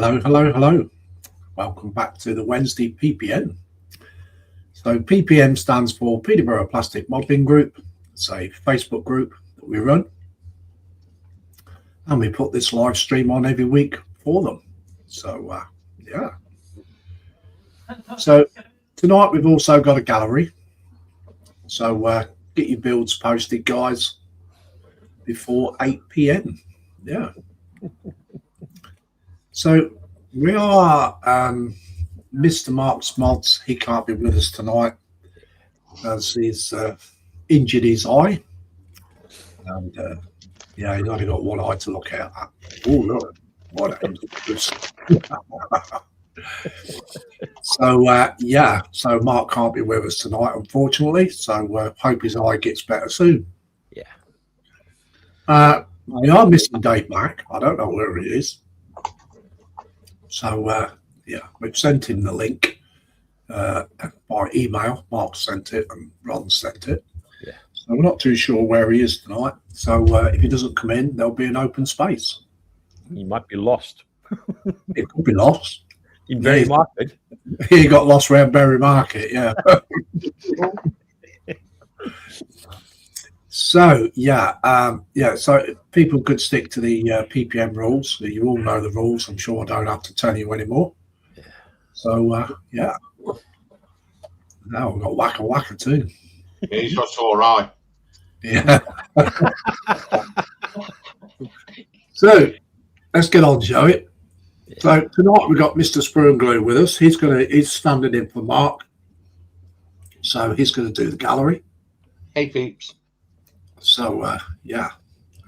Hello, hello, hello. Welcome back to the Wednesday PPM. So PPM stands for Peterborough Plastic Modelling Group. It's a Facebook group that we run. And we put this live stream on every week for them. So, yeah. So tonight we've also got a gallery. So get your builds posted, guys, before 8 p.m. Yeah. So we are Mr. Mark's Mods. He can't be with us tonight as he's injured his eye. And yeah, he's only got one eye to look at. Oh, look. What happened to this? So, yeah, so Mark can't be with us tonight, unfortunately. So, hope his eye gets better soon. Yeah. We are missing Dave Mack. I don't know where he is. So, yeah, we've sent him the link by email. Mark sent it and Ron sent it. Yeah. So, we're not too sure where he is tonight. So, if he doesn't come in, there'll be an open space. He might be lost. It could be lost. In Berry Market. He got lost around Berry Market, yeah. So, yeah, so people could stick to the PPM rules. You all know the rules. I'm sure I don't have to tell you anymore. Yeah. So, yeah. Now we've got Waka Waka too. He's got all right. Yeah. So, let's get on, shall we? Yeah. So, tonight we've got Mr. Sprue and Glue with us. He's standing in for Mark. So, he's going to do the gallery. Hey, peeps. So, yeah,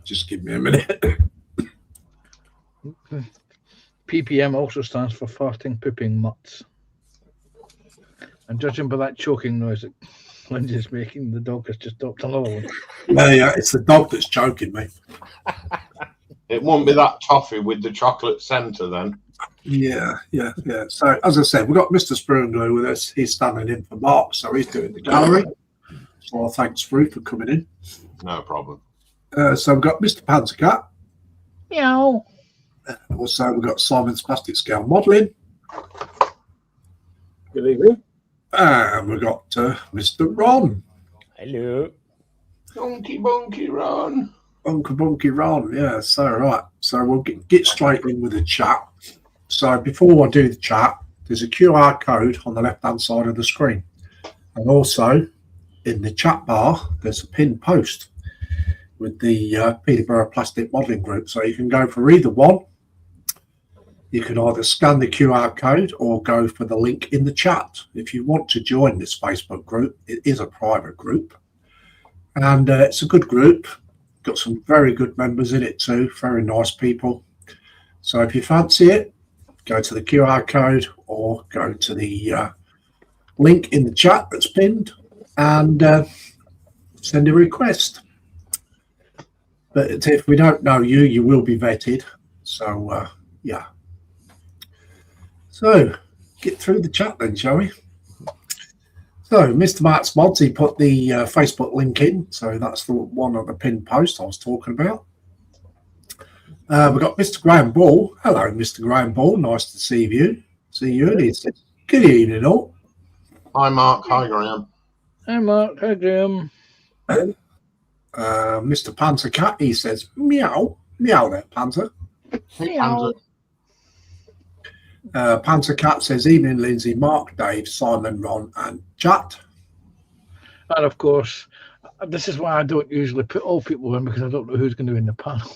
just give me a minute. PPM also stands for farting, pooping, mutts. And judging by that choking noise that Lindsay's making, the dog has just stopped another one. Yeah, it's the dog that's choking me. It won't be that toffee with the chocolate centre then. Yeah. So, as I said, we've got Mr. Sprue and Glue with us. He's standing in for Mark, so he's doing the gallery. So, I'll thank Sprue for coming in. No problem. So, we've got Mr. Panzercat. Meow. Also, we've got Simon's Plastic Scale Modelling. Good evening. And we've got Mr. Ron. Hello. Donkey Bunky Run. Bunky Ron, yeah, so right. So we'll get straight in with the chat. So before I do the chat, there's a QR code on the left-hand side of the screen. And also in the chat bar, there's a pinned post with the Peterborough Plastic Modelling Group. So you can go for either one. You can either scan the QR code or go for the link in the chat. If you want to join this Facebook group, it is a private group. And it's a good group. Got some very good members in it too, very nice people. So if you fancy it, go to the QR code or go to the link in the chat that's pinned and send a request. But if we don't know you, you will be vetted. So, yeah. So, get through the chat then, shall we? So, Mr. Mark's Mods, he put the Facebook link in. So, that's the one on the pinned post I was talking about. We've got Mr. Graham Ball. Hello, Mr. Graham Ball. Nice to see you. And he says, good evening, all. Hi, Mark. Hi, Graham. Hi, Mark. Hi, Graham. Mr. Panzer Cat, he says, meow. Meow there, Panzer. Hey, Meow. Panzer. Panzer Cat says, evening, Lindsay, Mark, Dave, Simon, Ron, and chat. And of course, this is why I don't usually put all people in because I don't know who's going to be in the panel.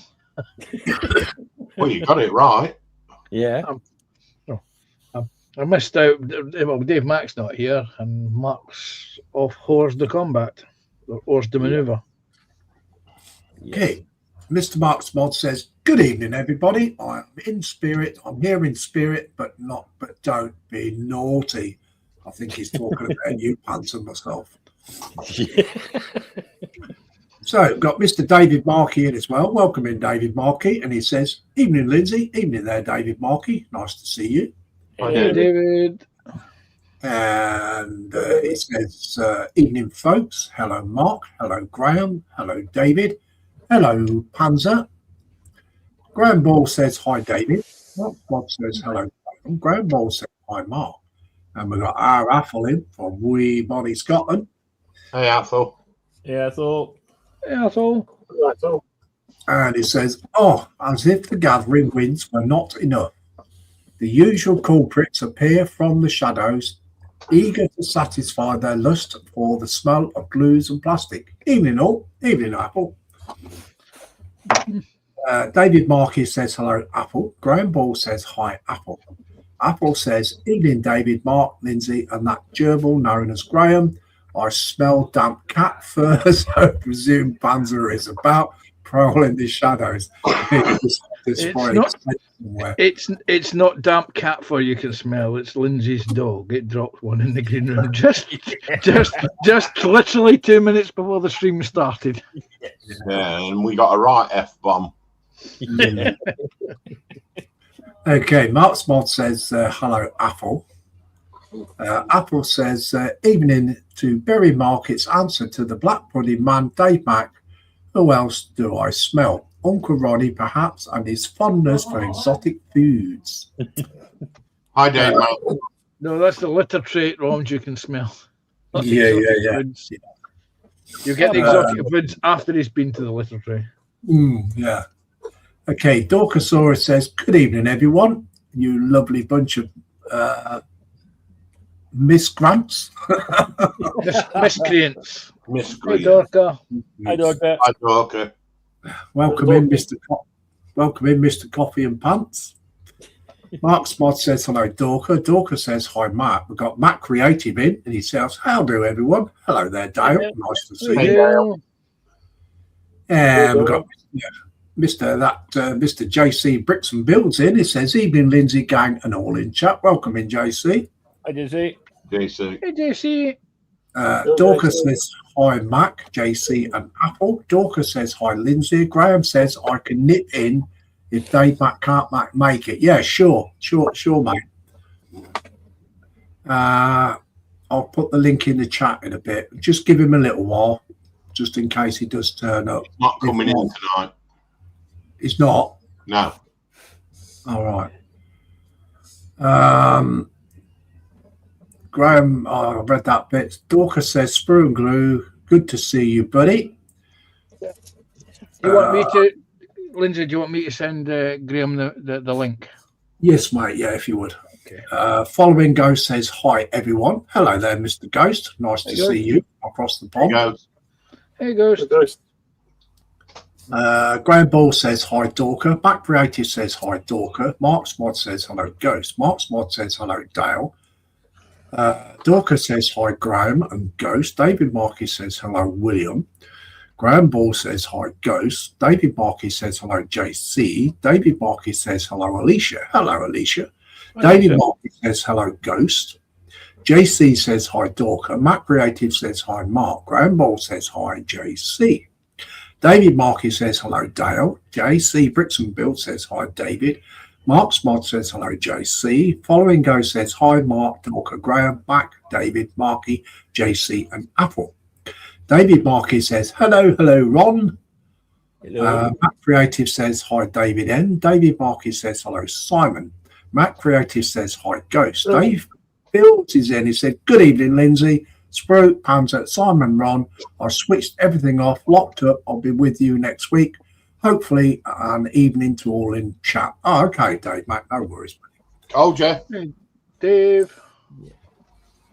Well, you got it right. Yeah. I missed out. Well, Dave Mack's not here, and Mark's off Hors de Combat, or Hors de Maneuver. Okay. Mr. Mark's Mod says, good evening, everybody. I'm in spirit. I'm here in spirit, but don't be naughty. I think he's talking about you, Pants, and myself. Yeah. So, got Mr. David Markey in as well. Welcome in, David Markey. And he says, evening, Lindsay. Evening there, David Markey. Nice to see you. Hey, David. And he says, evening, folks. Hello, Mark. Hello, Graham. Hello, David. Hello, Panzer. Graham Ball says, hi, David. Bob says hello. Graham Ball says hi, Mark. And we've got our Athel in from Wee Bonnie, Scotland. Hey, Athel. Yeah, so Yeah, that's all. And it says, oh, as if the gathering winds were not enough. The usual culprits appear from the shadows, eager to satisfy their lust for the smell of glues and plastic. Evening all. Evening, Apple. David Markey says hello, Apple. Graham Ball says hi, Apple. Apple says, evening, David, Mark, Lindsay, and that gerbil known as Graham. I smell damp cat fur, so I presume Panzer is about prowling the shadows. It's not damp cat fur you can smell. It's Lindsay's dog. It dropped one in the green room just literally 2 minutes before the stream started. Yeah, and we got a right F-bomb. Okay, Mark's Mod says hello, Apple. Apple says evening to Berry Market's answer to the Black Pudding Man, Dave Mack. Who else do I smell? Uncle Ronnie, perhaps, and his fondness for exotic foods. Hi, Dave. No, that's the litter tray Roms you can smell. Not the Yeah. exotic foods. You get the exotic foods after he's been to the litter tray. Yeah. Okay, Dorkosaurus says, good evening, everyone. You lovely bunch of miscreants. Miscreants. Hey, Miscreant. Dorka. I don't know. Hi, Dorker. Welcome in, Mr. Coffee and Pants. Mark Smod says hello, Dorker. Dorker says hi, Mark. We've got Matt Creative in, and he says, how do everyone? Hello there, Dale. Nice to see you. Dale. And we've got Mr. JC Bricks and Builds in. He says, evening, Lindsay, gang, and all in chat. Welcome in, JC. I just say, JC. Hey, JC. Dorcas says hi, Mac, JC, and Apple. Dorcas says hi, Lindsay. Graham says I can nip in if Dave Mac can't make it. Yeah, sure, mate. I'll put the link in the chat in a bit. Just give him a little while, just in case he does turn up. Not coming in tonight. He's not. No. All right. Graham, I read that bit. Dorcas says, Sprue and Glue, good to see you, buddy. You want me to, Lindsay, do you want me to send Graham the link? Yes, mate. Yeah, if you would. Okay. Following Ghost says, hi, everyone. Hello there, Mr. Ghost. Nice to see you across the pond. Hey, Ghost. Graham Ball says, hi, Dorker. Mac Creative says, hi, Dorker. Mark Smod says, hello, Ghost. Mark Smod says, hello, Dale. Dorker says, hi, Graham and Ghost. David Markey says, hello, William. Graham Ball says, hi, Ghost. David Markey says, hello, JC. David Markey says, hello, Alicia. Hello, Alicia. David Markey says, hello, Ghost. JC says, hi, Dorker. Mac Creative says, hi, Mark. Graham Ball says, hi, JC. David Markey says, hello, Dale. JC Bricks and Build says, hi, David. Mark Smod says, hello, JC. Following Go says, hi, Mark, Dorker, Graham, Mac, David, Markey, JC, and Apple. David Markey says, hello, Ron. hello. Mac Creative says, hi, David N. David Markey says, hello, Simon. Mac Creative says, hi, Ghost. Dave Builds is in. He said, good evening, Lindsay. Sprue, Panzer, Simon, Ron. I switched everything off, locked up. I'll be with you next week. Hopefully, an evening to all in chat. Oh, okay, Dave, mate. No worries. Told you. Hey, Dave.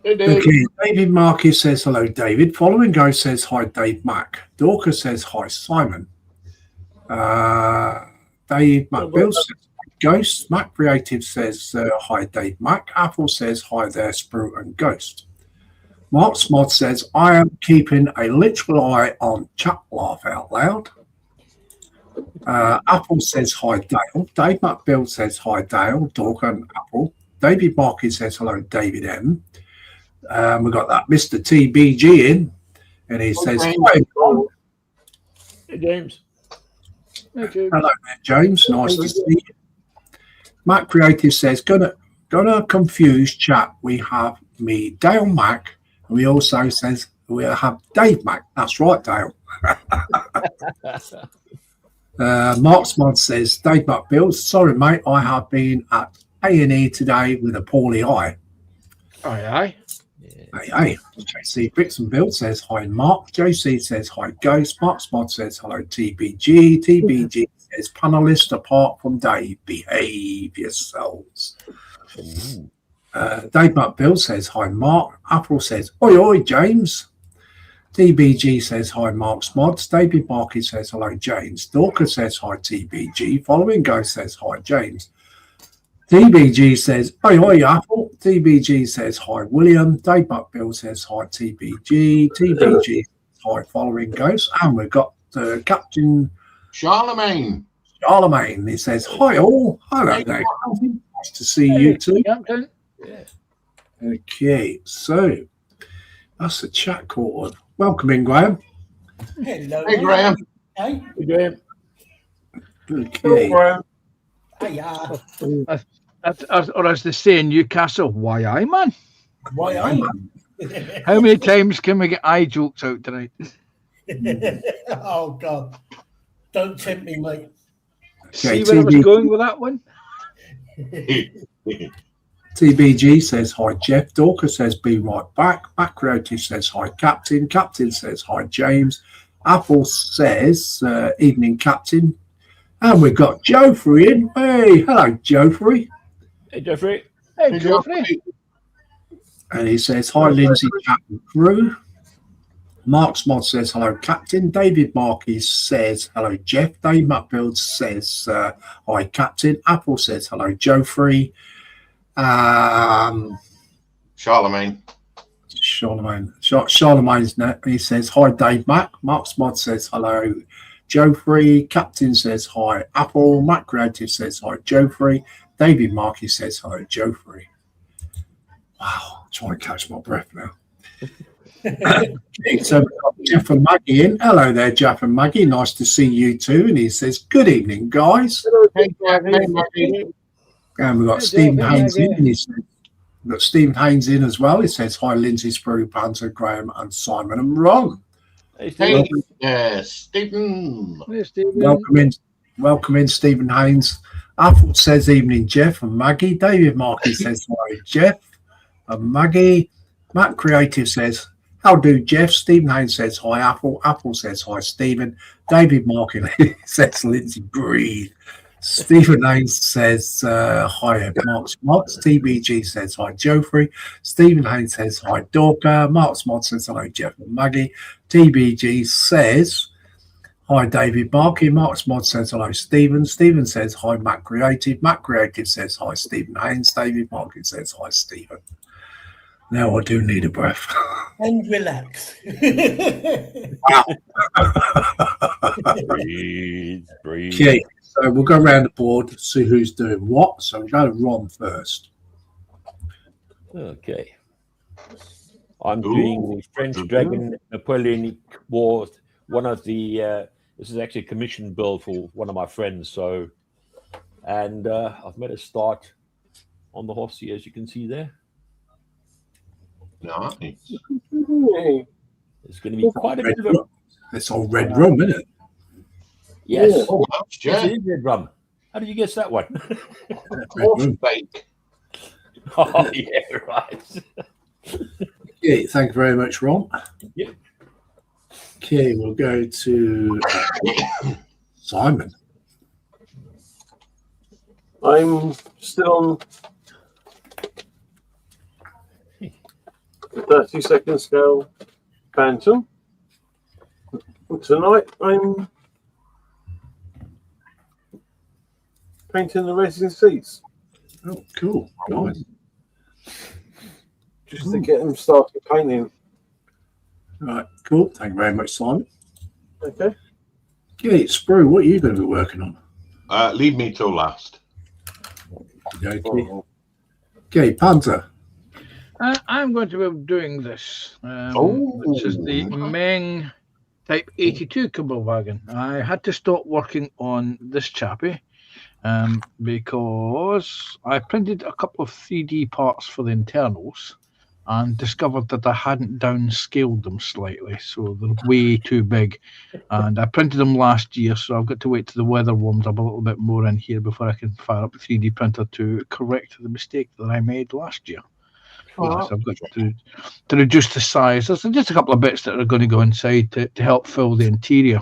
Hey, Dave. Okay, David Markey says, hello, David. Following Go says, hi, Dave Mac. Dorcas says, hi, Simon. Dave McBill says, hi, Ghost. Mac Creative says, hi, Dave Mac. Apple says, hi there, Sprue and Ghost. Mark Smod says, I am keeping a literal eye on chat laugh out loud. Apple says, hi, Dale. Dave McBill says, hi, Dale. Dorker and Apple. David Markey says, hello, David M. We've got that Mr. TBG in, and he says, hi, everyone. Hey, James. Hey, James. Hello there, James. Nice to see you. Mac Creative says, gonna confuse chat. We have me, Dale Mac. And we also says we have Dave Mac. That's right, Dale. Marksman says, Dave McBill, sorry, mate, I have been at A&E today with a poorly eye. Aye. Hey. JC Brixton Bill says, hi, Mark. JC says, hi, Ghost. Marksman says, hello, TBG. TBG says, panelist apart from Dave, behave yourselves. Dave McBill says, hi, Mark. Apple says, oi, oi, James. TBG says, hi, Mark's Mods. David Markey says, hello, James. Dorcas says, hi, TBG. Following Ghost says, hi, James. TBG says, oi, oi, Apple. TBG says, hi, William. Dave McBill says, hi, TBG. TBG says, hi, Following Ghost. And we've got Captain Charlemagne. Charlemagne. He says, hi, all. Hello there, Captain. Nice to see you too. Captain. Okay, so that's the chat call. Welcome in, Graham. Hello. Hey, Graham. Hey. Hey, Graham. Okay. Hiya. Or as they say in Newcastle, why aye, man? Why are you? How many times can we get eye jokes out tonight? Oh, God. Don't tempt me, mate. See where I was going with that one? TBG says, hi, Jeff. Dorcas says, be right back. Mac Creative says, hi, Captain. Captain says, hi, James. Apple says, evening, Captain. And we've got Joffrey in. Hey, hello, Joffrey. Hey, Jeffrey. Hey, Geoffrey. And he says, hi, Lindsay, chat and crew. Mark's Mod says, hello, Captain. David Markey says, hello, Jeff. Dave McBuild says, hi, Captain. Apple says, hello, Joffrey. Charlemagne. Charlemagne's net. He says, hi, Dave Mac. Mark's Mod says, hello, Joffrey. Captain says, hi, Apple. Mac Creative says, hi, Joffrey. David Markey says, hello, Joffrey. Wow, I'm trying to catch my breath now. Okay, so we've got Jeff and Maggie in. Hello there, Jeff and Maggie. Nice to see you too. And he says, good evening, guys. Hey, Maggie. And we've got Hey, Stephen Jeff, Haynes Maggie. in. And he says, we've got Stephen Haynes in as well. He says, hi, Lindsay, Sprue, Panzer, Graham, and Simon and Ron. Hey, Steve. Hey, Stephen. Hey, Stephen. Welcome in, Stephen Haynes. Apple says, evening, Jeff and Maggie. David Markey says, hi, Jeff and Maggie. Matt Creative says, how do, Jeff? Stephen Haynes says, hi, Apple. Apple says, hi, Stephen. David Markey says, Lindsay, breathe. Stephen Haynes says, hi, Mark's Mods. TBG says, hi, Joffrey. Stephen Haynes says, hi, Dorka. Mark's Mod says, hello, Jeff and Maggie. TBG says, hi, David Markey. Mark's Mod says, hello, Stephen. Stephen says, hi, Matt Creative. Matt Creative says, hi, Stephen Haynes. David Markey says, hi, Stephen. Now I do need a breath. And relax. Breathe. Okay, so we'll go around the board, see who's doing what. So we'll go to Ron first. Okay. I'm doing the French Dragon Napoleonic War. One of the, this is actually a commission build for one of my friends. So, and I've made a start on the horsey, as you can see there. Nice. It's going to be quite a bit of a. It's all red rum, isn't it? Yes. Oh, that's Yes, Jeff. it is red rum. How did you guess that one? Horse bake. Oh, yeah, right. Okay, thank you very much, Ron. Yep. Okay, we'll go to Simon. I'm still on 30-second scale Phantom. Tonight I'm painting the racing seats Oh, cool. Nice. just to get them started painting. Right, cool. Thank you very much, Simon. Okay. Okay, Sprue, what are you going to be working on? Leave me till last. Okay, Panzer. I'm going to be doing this, Oh. which is the Meng Type 82 Cable Wagon. I had to stop working on this chappie because I printed a couple of 3D parts for the internals, and discovered that I hadn't downscaled them slightly, so they're way too big. And I printed them last year, so I've got to wait till the weather warms up a little bit more in here before I can fire up the 3D printer to correct the mistake that I made last year. So I've got to reduce the size. There's just a couple of bits that are going to go inside to help fill the interior.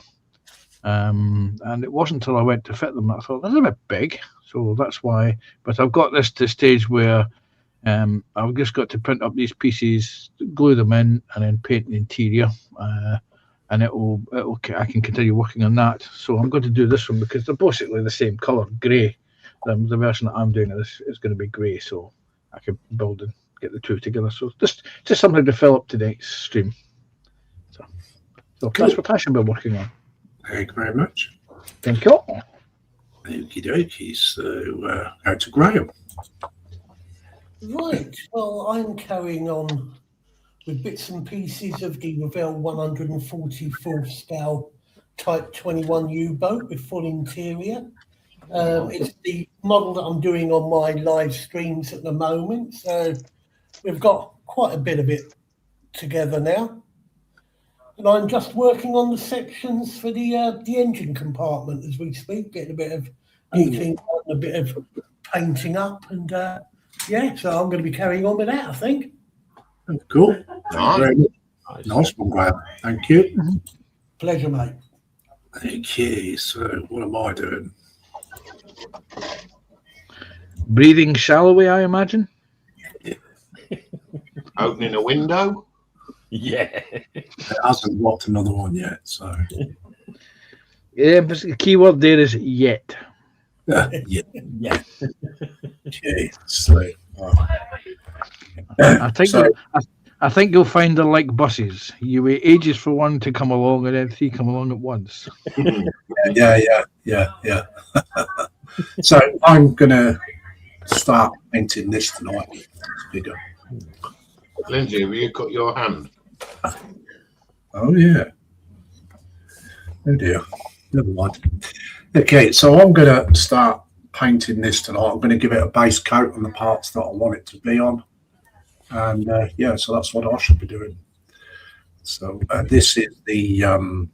And it wasn't until I went to fit them that I thought, that's a bit big. So that's why. But I've got this to the stage where I've just got to print up these pieces, glue them in, and then paint the interior. And I can continue working on that. So I'm going to do this one because they're basically the same colour, grey. The version that I'm doing is going to be grey, so I can build and get the two together. So just something to fill up tonight's stream. So that's what I should be working on. Thank you very much. Thank you. Okie dokie. So, out to Graham. Right. Well, I'm carrying on with bits and pieces of the Revell 144th scale Type 21 U-boat with full interior. It's the model that I'm doing on my live streams at the moment. So we've got quite a bit of it together now. And I'm just working on the sections for the engine compartment as we speak, getting a bit of heating and a bit of painting up. And so I'm going to be carrying on with that, I think. Cool. Nice. Nice one, Graham. Thank you. Pleasure, mate. Okay, so what am I doing? Breathing shallowly, I imagine. Opening a window. Yeah. It hasn't got another one yet, so Yeah, but the key word there is yet. yeah. Yeah. Okay, so I think you'll find they're like buses. You wait ages for one to come along, and then three come along at once. yeah. So I'm gonna start painting this tonight. It's bigger. Lindsay, have you cut your hand? Oh yeah. Oh dear. Never mind. Okay, so I'm gonna start painting this tonight. I'm gonna give it a base coat on the parts that I want it to be on. And so that's what I should be doing. So this is the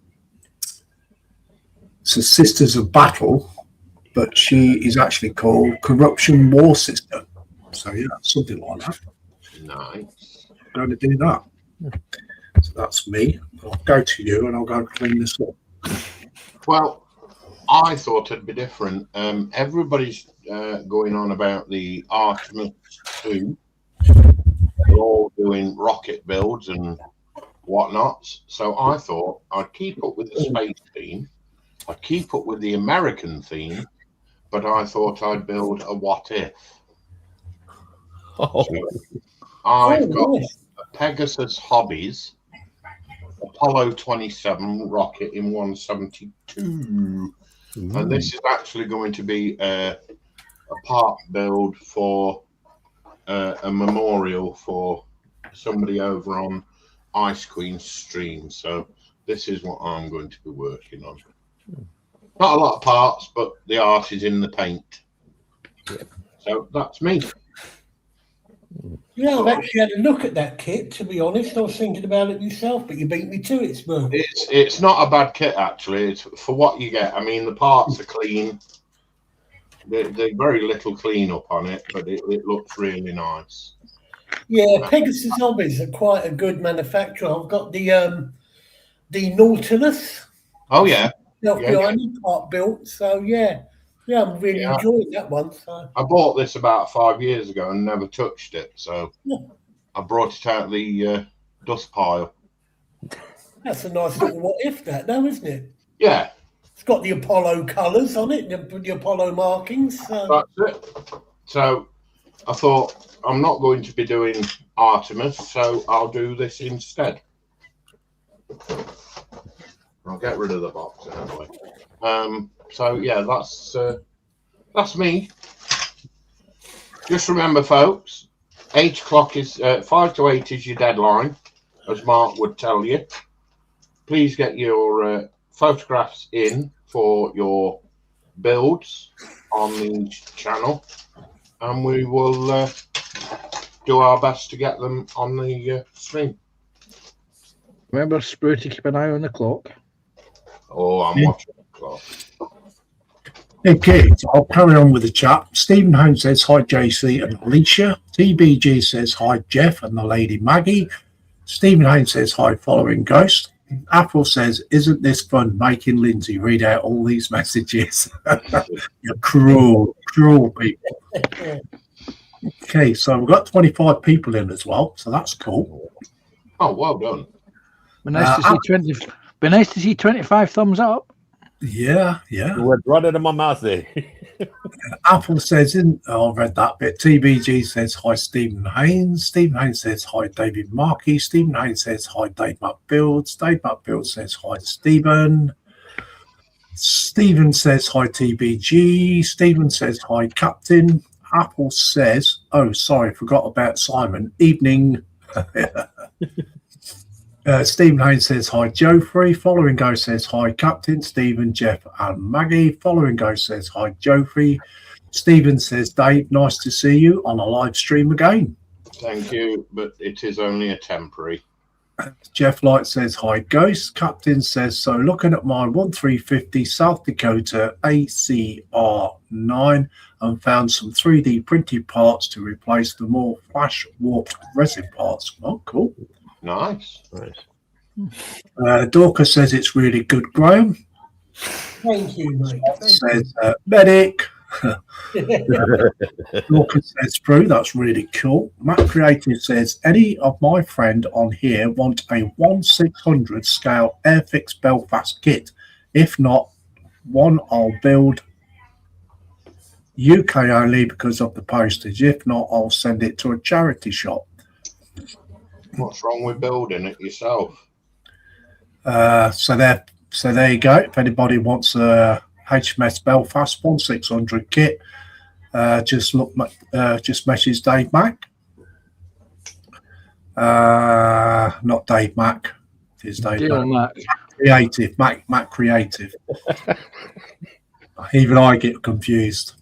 Sisters of Battle, but she is actually called Corruption War Sister. So yeah, something like that. Nice. I'm going to do that. So that's me. I'll go to you and I'll go clean this up. Well, I thought it'd be different. Everybody's going on about the Artemis 2. They're all doing rocket builds and whatnot. So I thought I'd keep up with the space theme. I'd keep up with the American theme, but I thought I'd build a what if. Oh. I've got a Pegasus Hobbies Apollo 27 rocket in 172. And this is actually going to be a part build for a memorial for somebody over on Ice Queen stream. So this is what I'm going to be working on. Not a lot of parts, but the art is in the paint. So that's me. Yeah, I've actually had a look at that kit, to be honest. I was thinking about it myself, but you beat me to it, Spur. It's not a bad kit, actually. It's for what you get. I mean, the parts are clean. There's very little cleanup on it, but it looks really nice. Yeah, Pegasus Hobbies are quite a good manufacturer. I've got the Nautilus. Oh, yeah. Behind part built. So, I'm really enjoying that one. So. I bought this about 5 years ago and never touched it. So I brought it out of the dust pile. That's a nice little what if that, though, isn't it? Yeah. It's got the Apollo colours on it, the Apollo markings. So. That's it. So I thought I'm not going to be doing Artemis, so I'll do this instead. I'll get rid of the box anyway. So yeah, that's me. Just remember, folks, 8 o'clock is 5 to 8 is your deadline, as Mark would tell you. Please get your photographs in for your builds on the channel, and we will do our best to get them on the stream. Remember, Sprue, to keep an eye on the clock. Oh, I'm Yeah. watching the clock. Okay, so I'll carry on with the chat. Stephen Holmes says hi, JC and Alicia. TBG says hi, Jeff and the lady Maggie. Stephen Haynes says hi, following Ghost. Apple says, isn't this fun making Lindsay read out all these messages? You're cruel people. Okay, so we've got 25 people in as well, so that's cool. Oh, well done. Be nice to see 25 thumbs up. Yeah. You went right out of my mouth there. Apple says, I've read that bit. TBG says hi, Stephen Haynes. Stephen Haynes says hi, David Markey. Stephen Haynes says hi, Dave McBuilds. Dave McBuilds says hi, Stephen. Stephen says hi, TBG. Stephen says hi, Captain. Apple says, oh, sorry, forgot about Simon. Evening. Stephen Haynes says hi, Joffrey. Following Go says hi, Captain. Stephen, Jeff, and Maggie. Following Go says hi, Joffrey. Stephen says, Dave, nice to see you on a live stream again. Thank you, but it is only a temporary. Jeff Light says hi, Ghost. Captain says, so looking at my 1350 South Dakota ACR9 and found some 3D printed parts to replace the more flash warped resin parts. Oh, cool. Nice. Dorcas says it's really good, Graham. Thank you, mate. Says medic. Dorcas says Sprue, that's really cool. Matt Creative says any of my friend on here want a 1/600 scale Airfix Belfast kit. If not, one I'll build UK only because of the postage. If not, I'll send it to a charity shop. What's wrong with building it yourself? So there you go. If anybody wants a HMS Belfast 1/600 kit, just message Dave Mack. Not Dave Mack. It's Dave Mack. Creative. Mac Creative. Even I get confused.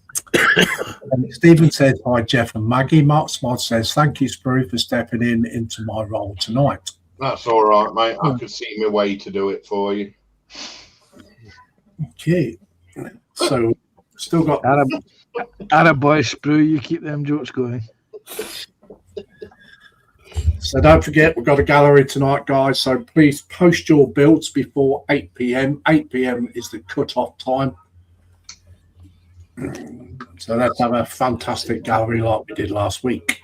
Stephen says hi, Jeff and Maggie. Mark Smod says thank you, Sprue, for stepping into my role tonight. That's all right, mate. I could see my way to do it for you. Okay, so still got Attaboy, Sprue, you keep them jokes going. So don't forget, we've got a gallery tonight, guys. So please post your builds before 8 p.m. 8 p.m. is the cut-off time. So let's have a fantastic gallery like we did last week.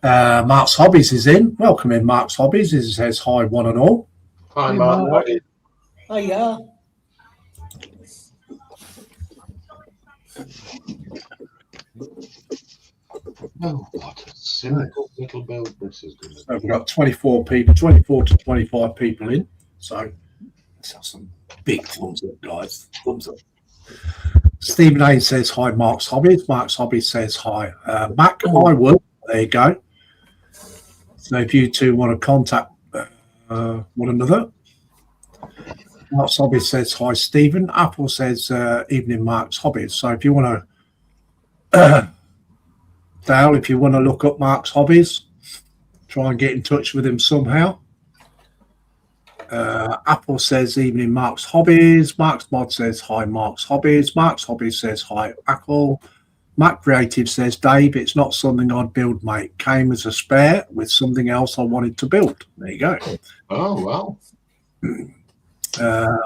Mark's Hobbies is in. Welcome in, Mark's Hobbies. He says hi, one and all. Hi, Mark. Hiya. Oh, what a simple little build this is going to So we've got 24 to 25 people in. So let's have some big thumbs up, guys. Thumbs up. Stephen A says hi, Mark's Hobbies. Mark's Hobbies says hi, Mac. I will. There you go. So if you two want to contact one another, Mark's Hobbies says hi, Stephen. Apple says evening, Mark's Hobbies. So if you want to, Dale, if you want to look up Mark's Hobbies, try and get in touch with him somehow. Apple says evening, Mark's Hobbies. Mark's Mod says hi, Mark's Hobbies. Mark's Hobbies says hi, Apple. Mac Creative says, Dave, it's not something I'd build, mate. Came as a spare with something else I wanted to build. There you go. Oh, well.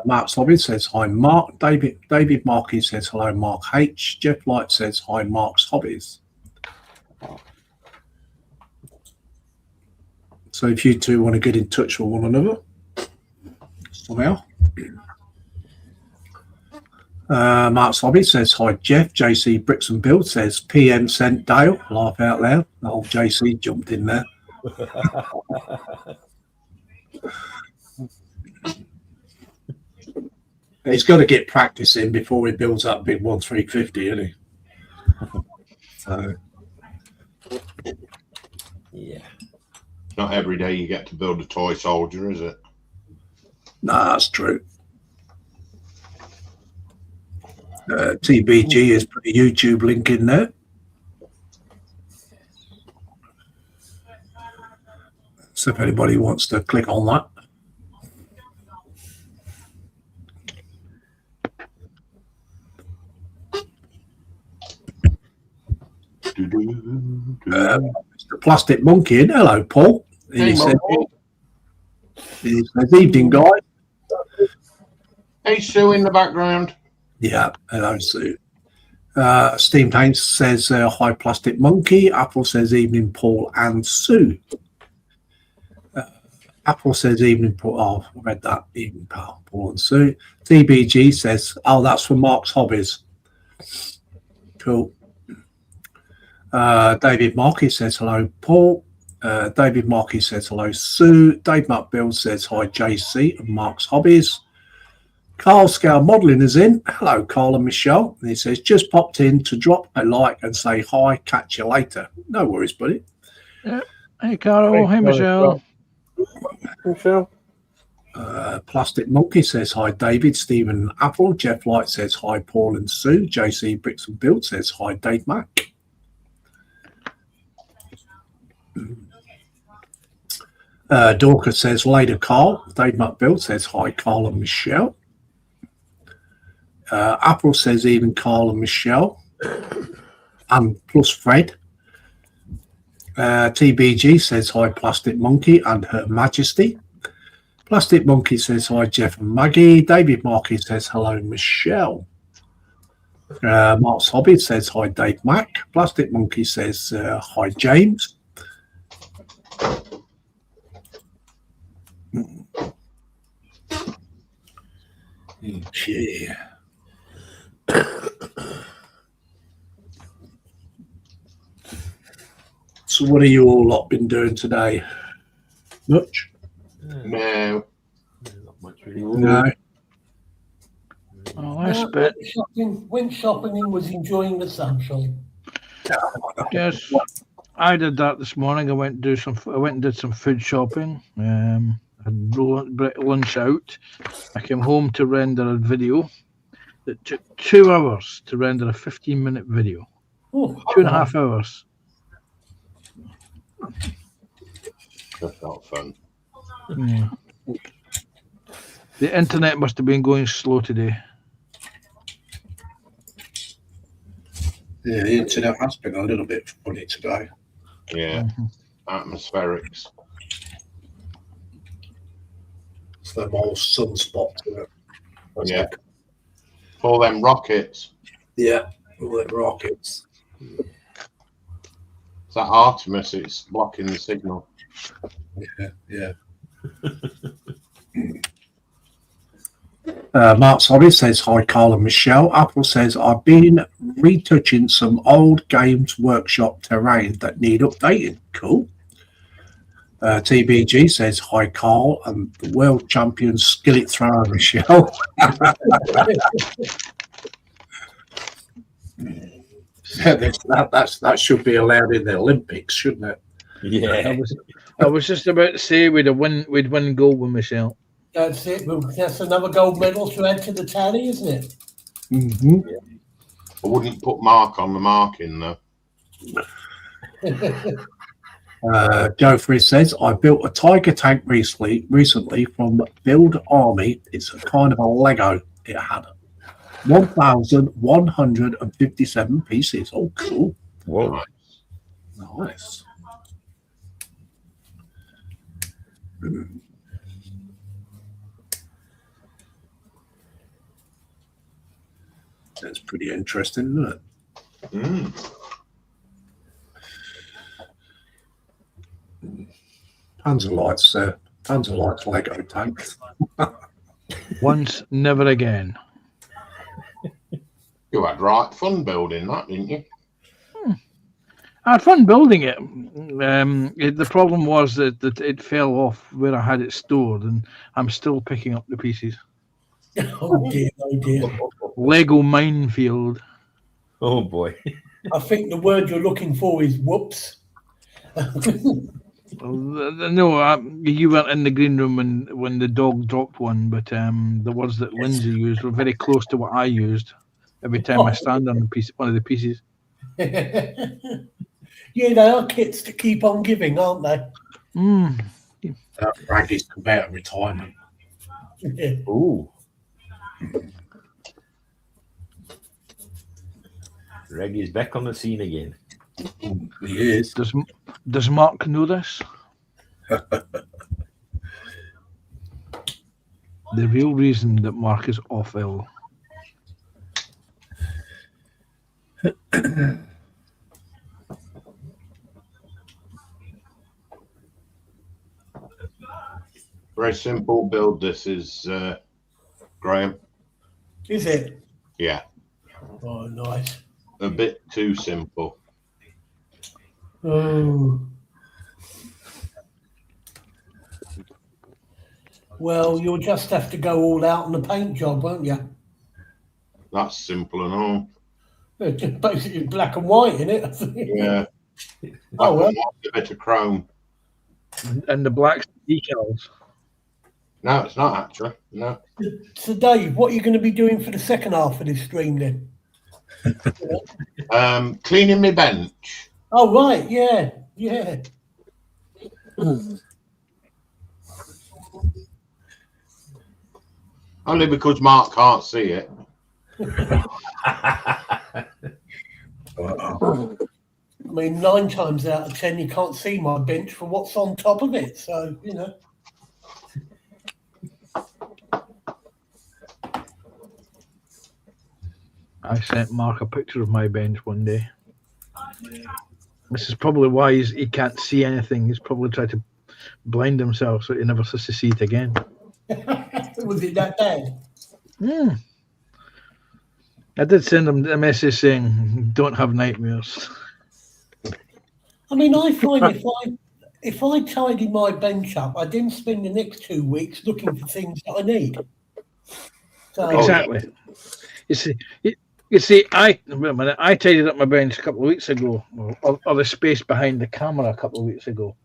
Mark's Hobbies says hi, Mark. David Markey says hello, Mark H. Jeff Light says hi, Mark's Hobbies. So if you two want to get in touch with one another somehow. Mark's Hobby says hi, Jeff. JC Bricks and Build says PM sent Dale. Laugh out loud. The old JC jumped in there. He's got to get practice in before he builds that big 1350, isn't he? So Yeah. Not every day you get to build a toy soldier, is it? no, that's true. TBG is put a YouTube link in there. So if anybody wants to click on that. Mr. Plastic Monkey, and hello, Paul. Hey, He says, Paul. evening, guys. Hey, Sue in the background. Yeah, hello, Sue. Steam Paint says, hi, Plastic Monkey. Apple says, evening, Paul and Sue. Apple says, evening, Paul. Oh, I read that. Evening, Paul and Sue. TBG says, oh, that's for Mark's Hobbies. Cool. David Markey says, hello, Paul. David Markey says, hello, Sue. Dave McBill says, hi, JC and Mark's Hobbies. Carl Scow Modelling is in. Hello, Carl and Michelle. And he says, just popped in to drop a like and say hi. Catch you later. No worries, buddy. Yeah. Hey, Carol. Hey, Michelle. Michelle. Plastic Monkey says, hi, David. Stephen Apple. Jeff Light says, hi, Paul and Sue. JC Bricks and Build says, hi, Dave Mack. Dorcas says, later, Carl. Dave McBill says, hi, Carl and Michelle. Apple says, even Carl and Michelle. And plus Fred. TBG says, hi, Plastic Monkey and Her Majesty. Plastic Monkey says, hi, Jeff and Maggie. David Markey says, hello, Michelle. Mark's Hobby says, hi, Dave Mack. Plastic Monkey says, hi, James. Yeah. So what have you all lot been doing today? Much? No. Not much really. No. Oh, that's a bit. Went shopping and was enjoying the sunshine. Yes, I did that this morning. I went and did some food shopping. Had lunch out. I came home to render a video. It took 2 hours to render a 15-minute video. Oh, 2.5 hours. That's not fun. Yeah. The internet must have been going slow today. Yeah, the internet has been a little bit funny today. Yeah. Atmospherics. It's them old sunspots. Isn't it? That's Yeah. like- All them rockets. yeah, all the rockets. It's that Artemis, it's blocking the signal. Yeah, yeah. Mark's Hobby says, hi, Carl and Michelle. Apple says, I've been retouching some old Games Workshop terrain that need updating. Cool. TBG says, hi, Carl and the world champion skillet thrower, Michelle. that should be allowed in the Olympics, shouldn't it? Yeah. I was just about to say we'd win gold with Michelle. that's it. Well, that's another gold medal to add to the tally, isn't it? Mm-hmm. I wouldn't put Mark on the marking though. Joffrey says, I built a Tiger tank recently from Build Army. It's a kind of a Lego. It had 1,157 pieces. Oh, cool. Whoa. Nice. That's pretty interesting, isn't it? Panzer Lights Lego tanks. Once, never again. You had right fun building that, didn't you? I had fun building it. The problem was that it fell off where I had it stored, and I'm still picking up the pieces. Oh dear, oh dear. Lego minefield. Oh boy. I think the word you're looking for is whoops. No, you weren't in the green room when the dog dropped one, but the words that Lindsay used were very close to what I used every time I stand on one of the pieces. Yeah, they are kits to keep on giving, aren't they? Raggy's come out of retirement. Yeah. Ooh. Raggy's back on the scene again. He is. Does Mark know this? The real reason that Mark is off ill. Very simple build. This is Graham. Is it? Yeah, Oh, nice. a bit too simple. Oh. Well, you'll just have to go all out on the paint job, won't you? That's simple and all. It's just basically black and white, isn't it? I think. Yeah. Oh, well. A bit of chrome. And the black decals. No, it's not actually. No. So, Dave, what are you going to be doing for the second half of this stream then? Cleaning my bench. Oh, right. Yeah. Yeah. Only because Mark can't see it. I mean, 9 times out of 10, you can't see my bench for what's on top of it. So, you know. I sent Mark a picture of my bench one day. This is probably why he can't see anything. He's probably tried to blind himself so he never has to see it again. Was it that bad? I did send him a message saying, "Don't have nightmares." I mean, I find if I tidy my bench up, I then spend the next 2 weeks looking for things that I need. So, Exactly. You see, I tidied up my bench a couple of weeks ago, or the space behind the camera a couple of weeks ago.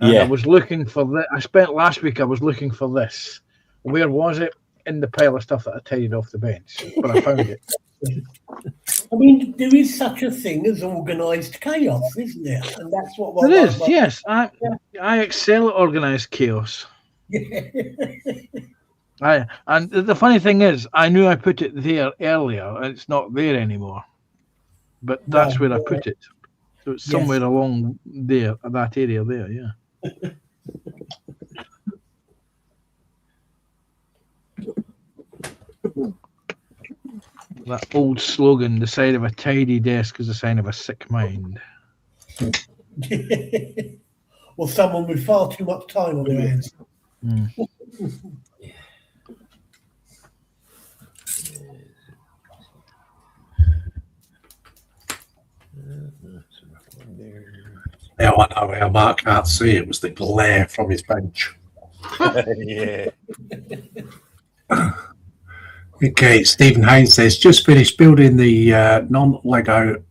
And Yeah. I was looking for that. I spent last week. I was looking for this. Where was it? In the pile of stuff that I tidied off the bench, but I found it. I mean, there is such a thing as organised chaos, isn't there? And that's what I There like is, about- yes. I excel at organised chaos. And the funny thing is, I knew I put it there earlier, and it's not there anymore. But that's No. where I put it. So it's Yes. somewhere along there, that area there, yeah. That old slogan, the sign of a tidy desk is a sign of a sick mind. or someone with far too much time on their hands. Now I know how Mark can't see it was the glare from his bench. Yeah. Okay, Stephen Haynes says, just finished building the non-Lego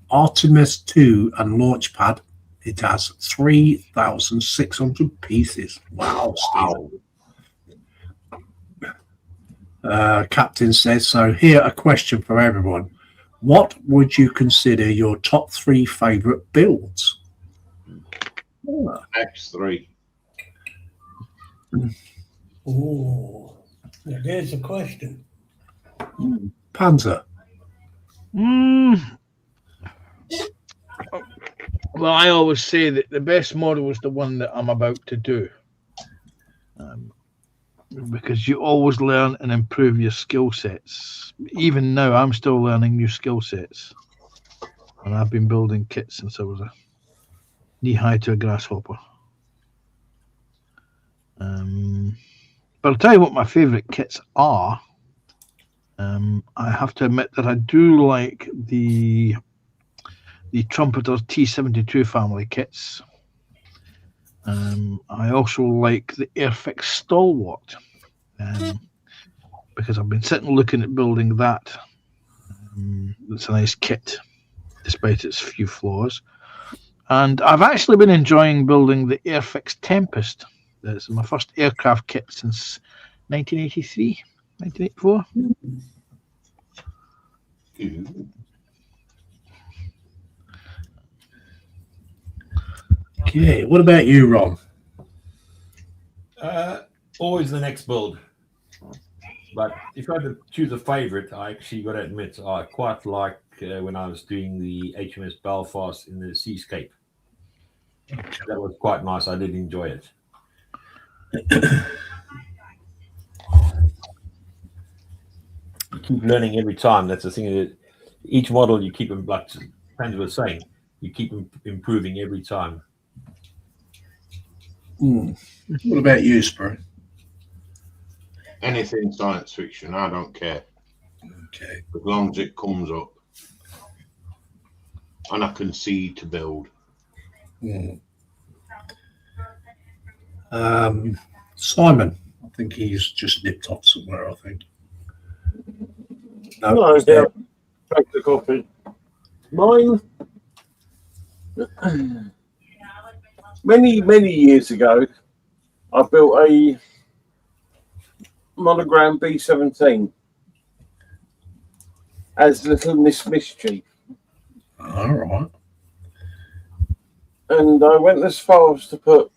Artemis 2 and Launchpad. It has 3,600 pieces. Wow, Stephen. Captain says, so here a question for everyone. What would you consider your top 3 favourite builds? X3. Oh, now there's a question. Panzer. Well, I always say that the best model is the one that I'm about to do. Because you always learn and improve your skill sets. Even now, I'm still learning new skill sets. And I've been building kits since I was a knee-high to a grasshopper. But I'll tell you what my favourite kits are. I have to admit that I do like the Trumpeter T72 family kits. I also like the Airfix Stalwart because I've been sitting looking at building that. It's a nice kit, despite its few flaws. And I've actually been enjoying building the Airfix Tempest. That's my first aircraft kit since 1983, 1984. Okay, what about you, Ron? Always the next build. But if I had to choose a favorite, I actually got to admit I quite like when I was doing the HMS Belfast in the Seascape. That was quite nice. I did enjoy it. You keep learning every time. That's the thing. That each model you keep, like Panzer was saying, you keep improving every time. What about you, Spur? Anything science fiction, I don't care. Okay. As long as it comes up and I can see to build. Simon, I think he's just nipped off somewhere, I think. No, yeah. Thanks for coffee. Mine, many years ago, I built a monogram B-17 as Little Miss Mischief. All right. And I went as far as to put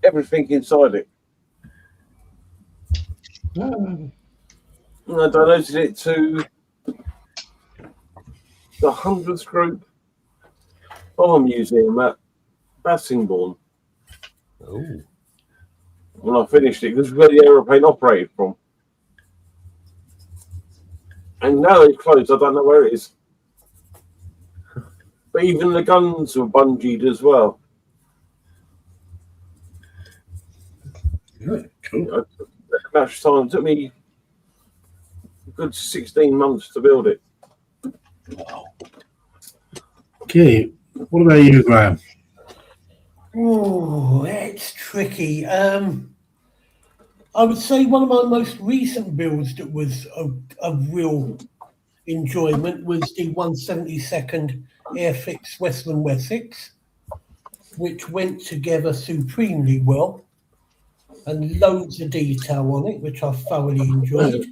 everything inside it. And I donated it to the 100th Group Bomber Museum at Bassingbourne. Oh. When I finished it, this is where the aeroplane operated from. And now they've closed, I don't know where it is. But even the guns were bungeed as well. Yeah, cool. That much time. It took me a good 16 months to build it. Wow. Okay. What about you, Graham? Oh, it's tricky. I would say one of my most recent builds that was a real enjoyment was the 172nd Airfix Westland Wessex, which went together supremely well, and loads of detail on it, which I thoroughly enjoyed.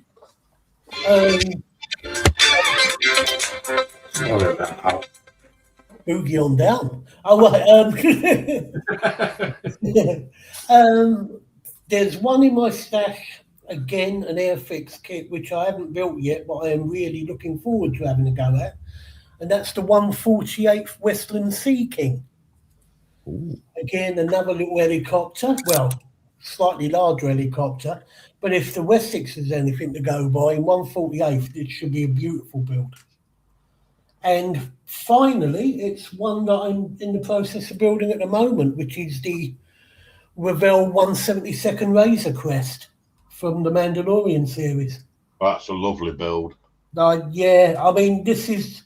Sorry about that. Boogie on down. Oh, right. There's one in my stash, again, an Airfix kit, which I haven't built yet, but I am really looking forward to having a go at. And that's the 148th Westland Sea King. Ooh. Again, another little helicopter. Well, slightly larger helicopter. But if the Wessex is anything to go by, in 148th, it should be a beautiful build. And finally, it's one that I'm in the process of building at the moment, which is the Revell 172nd Razor Crest from the Mandalorian series. That's a lovely build. Yeah, I mean, this is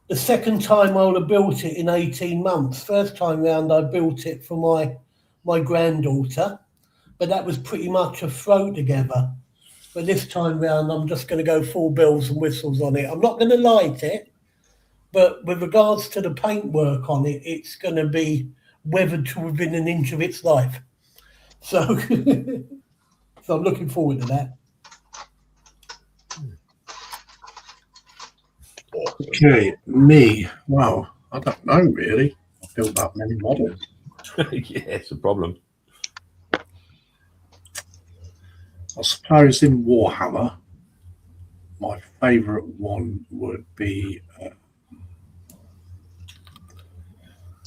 the second time I would have built it in 18 months. First time round, I built it for my granddaughter, but that was pretty much a throw together. But this time round, I'm just going to go full bells and whistles on it. I'm not going to light it, but with regards to the paintwork on it, it's going to be weathered to within an inch of its life. So, so I'm looking forward to that. Okay, me. Well, I don't know really. I built that many models. Yeah, it's a problem. I suppose in Warhammer, my favourite one would be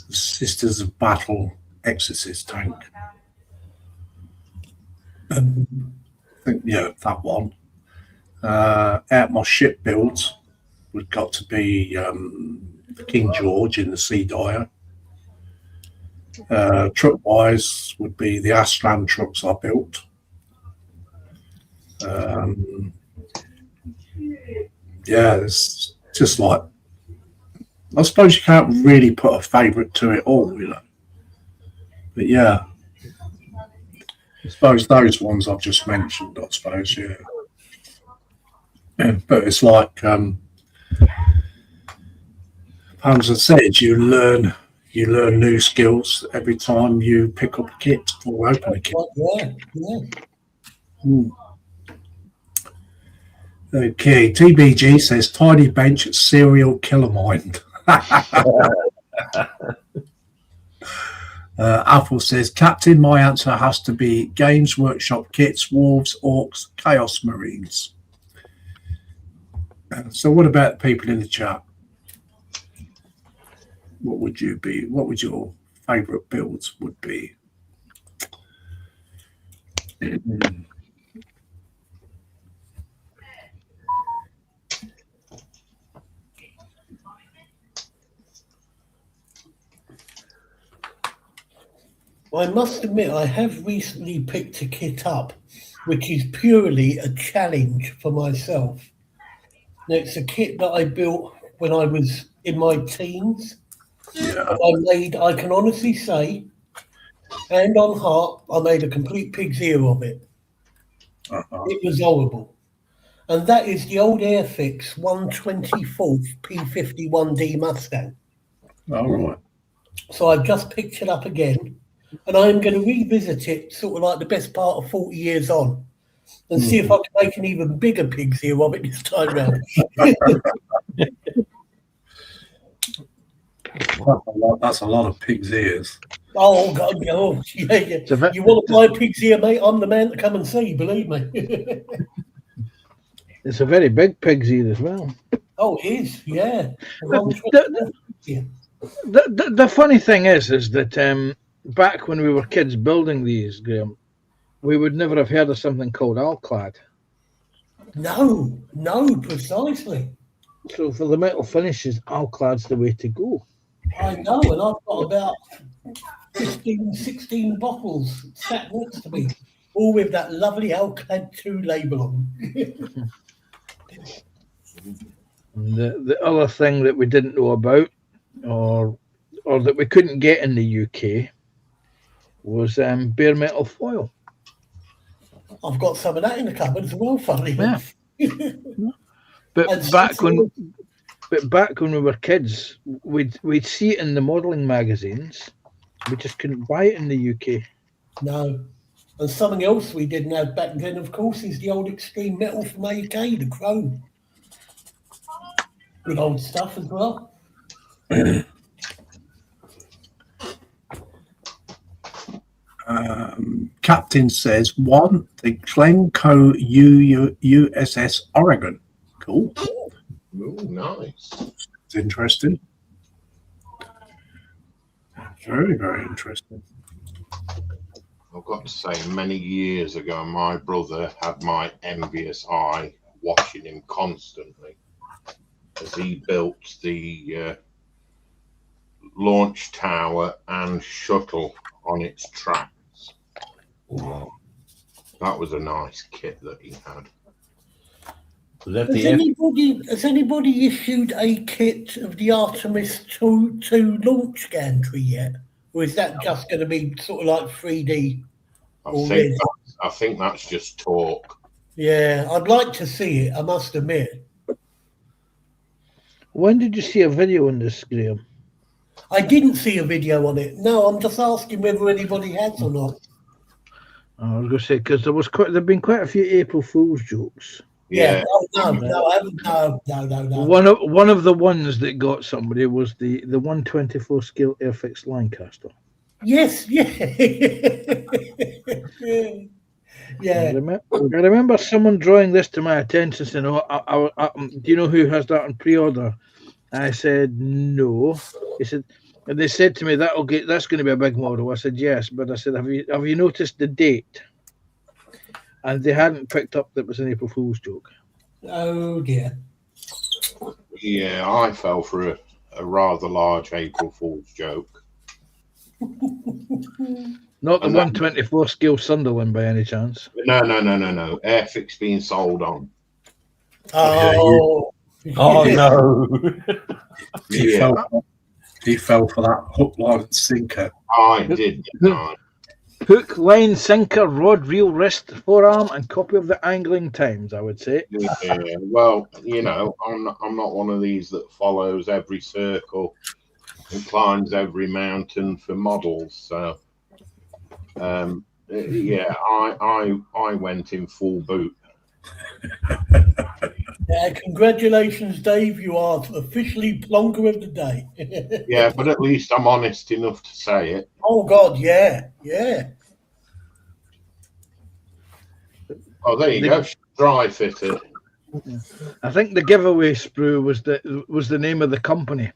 the Sisters of Battle Exorcist tank. I think, yeah, that one. Out my ship builds would got to be the King George in the Sea Dyer. Truck wise would be the Astran trucks I built. Yeah, it's just like, I suppose you can't really put a favourite to it all, you know. But yeah, I suppose those ones I've just mentioned, I suppose, yeah. But it's like, as I said, you learn new skills every time you pick up a kit or open a kit. Yeah. Okay, TBG says tidy bench at serial killer mind. Apple says, Captain, my answer has to be Games Workshop kits, Wolves, Orcs, Chaos Marines. So what about people in the chat? What would you be? What would your favourite builds would be? I must admit, I have recently picked a kit up, which is purely a challenge for myself. Now, it's a kit that I built when I was in my teens. Yeah. I can honestly say, hand on heart, I made a complete pig's ear of it. It was horrible. And that is the old Airfix 124th P51D Mustang. All right. So I've just picked it up again, and I'm going to revisit it sort of like the best part of 40 years on and see if I can make an even bigger pig's ear of it this time round. That's a lot of pig's ears. Oh, God, oh, yeah. You want to buy a pig's ear, mate? I'm the man to come and see, believe me. It's a very big pig's ear as well. Oh, it is, yeah. The funny thing is that back when we were kids building these, Graham, we would never have heard of something called Alclad. No, precisely. So for the metal finishes, Alclad's the way to go. I know, and I've got about 15, 16 bottles sat next to me, all with that lovely Alclad 2 label on. The other thing that we didn't know about, or that we couldn't get in the UK, was bare metal foil. I've got some of that in the cupboard as well, funny enough. But back when we were kids, we'd see it in the modelling magazines. We just couldn't buy it in the UK. No. And something else we didn't have back then, of course, is the old extreme metal from AK, the chrome. Good old stuff as well. Captain says, 1, the Glencoe USS Oregon. Cool. Ooh, nice. It's interesting. Very, very interesting. I've got to say, many years ago, my brother had my envious eye watching him constantly as he built the launch tower and shuttle on its tracks. Wow. That was a nice kit that he had. Has anybody issued a kit of the Artemis 2 launch gantry yet? Or is that just going to be sort of like 3D? I think that's just talk. Yeah, I'd like to see it, I must admit. When did you see a video on this, Graham? I didn't see a video on it. No, I'm just asking whether anybody has or not. I was going to say, because there've been quite a few April Fool's jokes. Yeah. Oh, no, I haven't. No. One of the ones that got somebody was the 124 scale Airfix Lancaster. Yes, yeah. Yeah. I remember someone drawing this to my attention, saying, do you know who has that on pre-order? I said, no. He said, and they said to me, that's going to be a big model. I said, yes, but I said, have you noticed the date? And they hadn't picked up that it was an April Fool's joke. Oh dear. Yeah, I fell for a rather large April Fool's joke. Not the 124 scale Sunderland by any chance. No. Airfix being sold on. Oh. No. He fell for that hook, line, and sinker. I did. Hook, line, sinker, rod, reel, wrist, forearm, and copy of the Angling Times, I would say. Yeah, well, I'm not one of these that follows every circle and climbs every mountain for models. So, I went in full boot. Congratulations, Dave. You are officially plonker of the day. Yeah, but at least I'm honest enough to say it. Oh, God, yeah. Oh, there you go. Dry fitted. I think the giveaway sprue was the name of the company,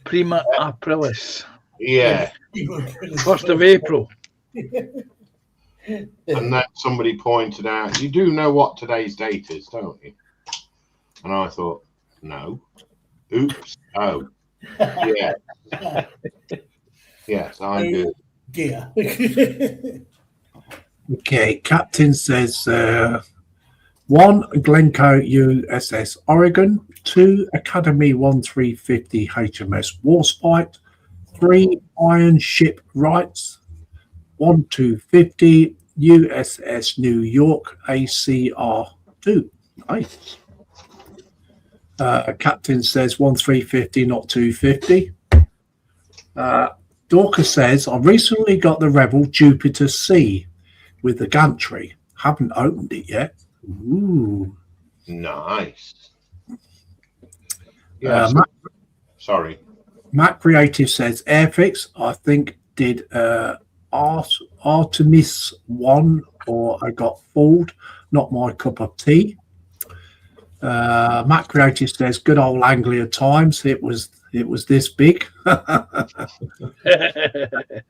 Prima Aprilis, Yeah. 1st of April. And then somebody pointed out, you do know what today's date is, don't you? And I thought, no. Oops. Oh. Yeah. Yes, I do. Dear. Okay, Captain says 1 Glencoe USS Oregon, 2 Academy 1350 HMS Warspite, 3 Iron Ship Wrights, 1250 USS New York ACR2. Nice. Captain says 1350, not 250. Dorcas says, I recently got the Rebel Jupiter C with the gantry. Haven't opened it yet. Ooh. Nice. Yeah. Sorry. Matt Creative says Airfix, I think, did Artemis 1 or I got fooled. Not my cup of tea. Matt Creative says good old Anglia Times. It was this big.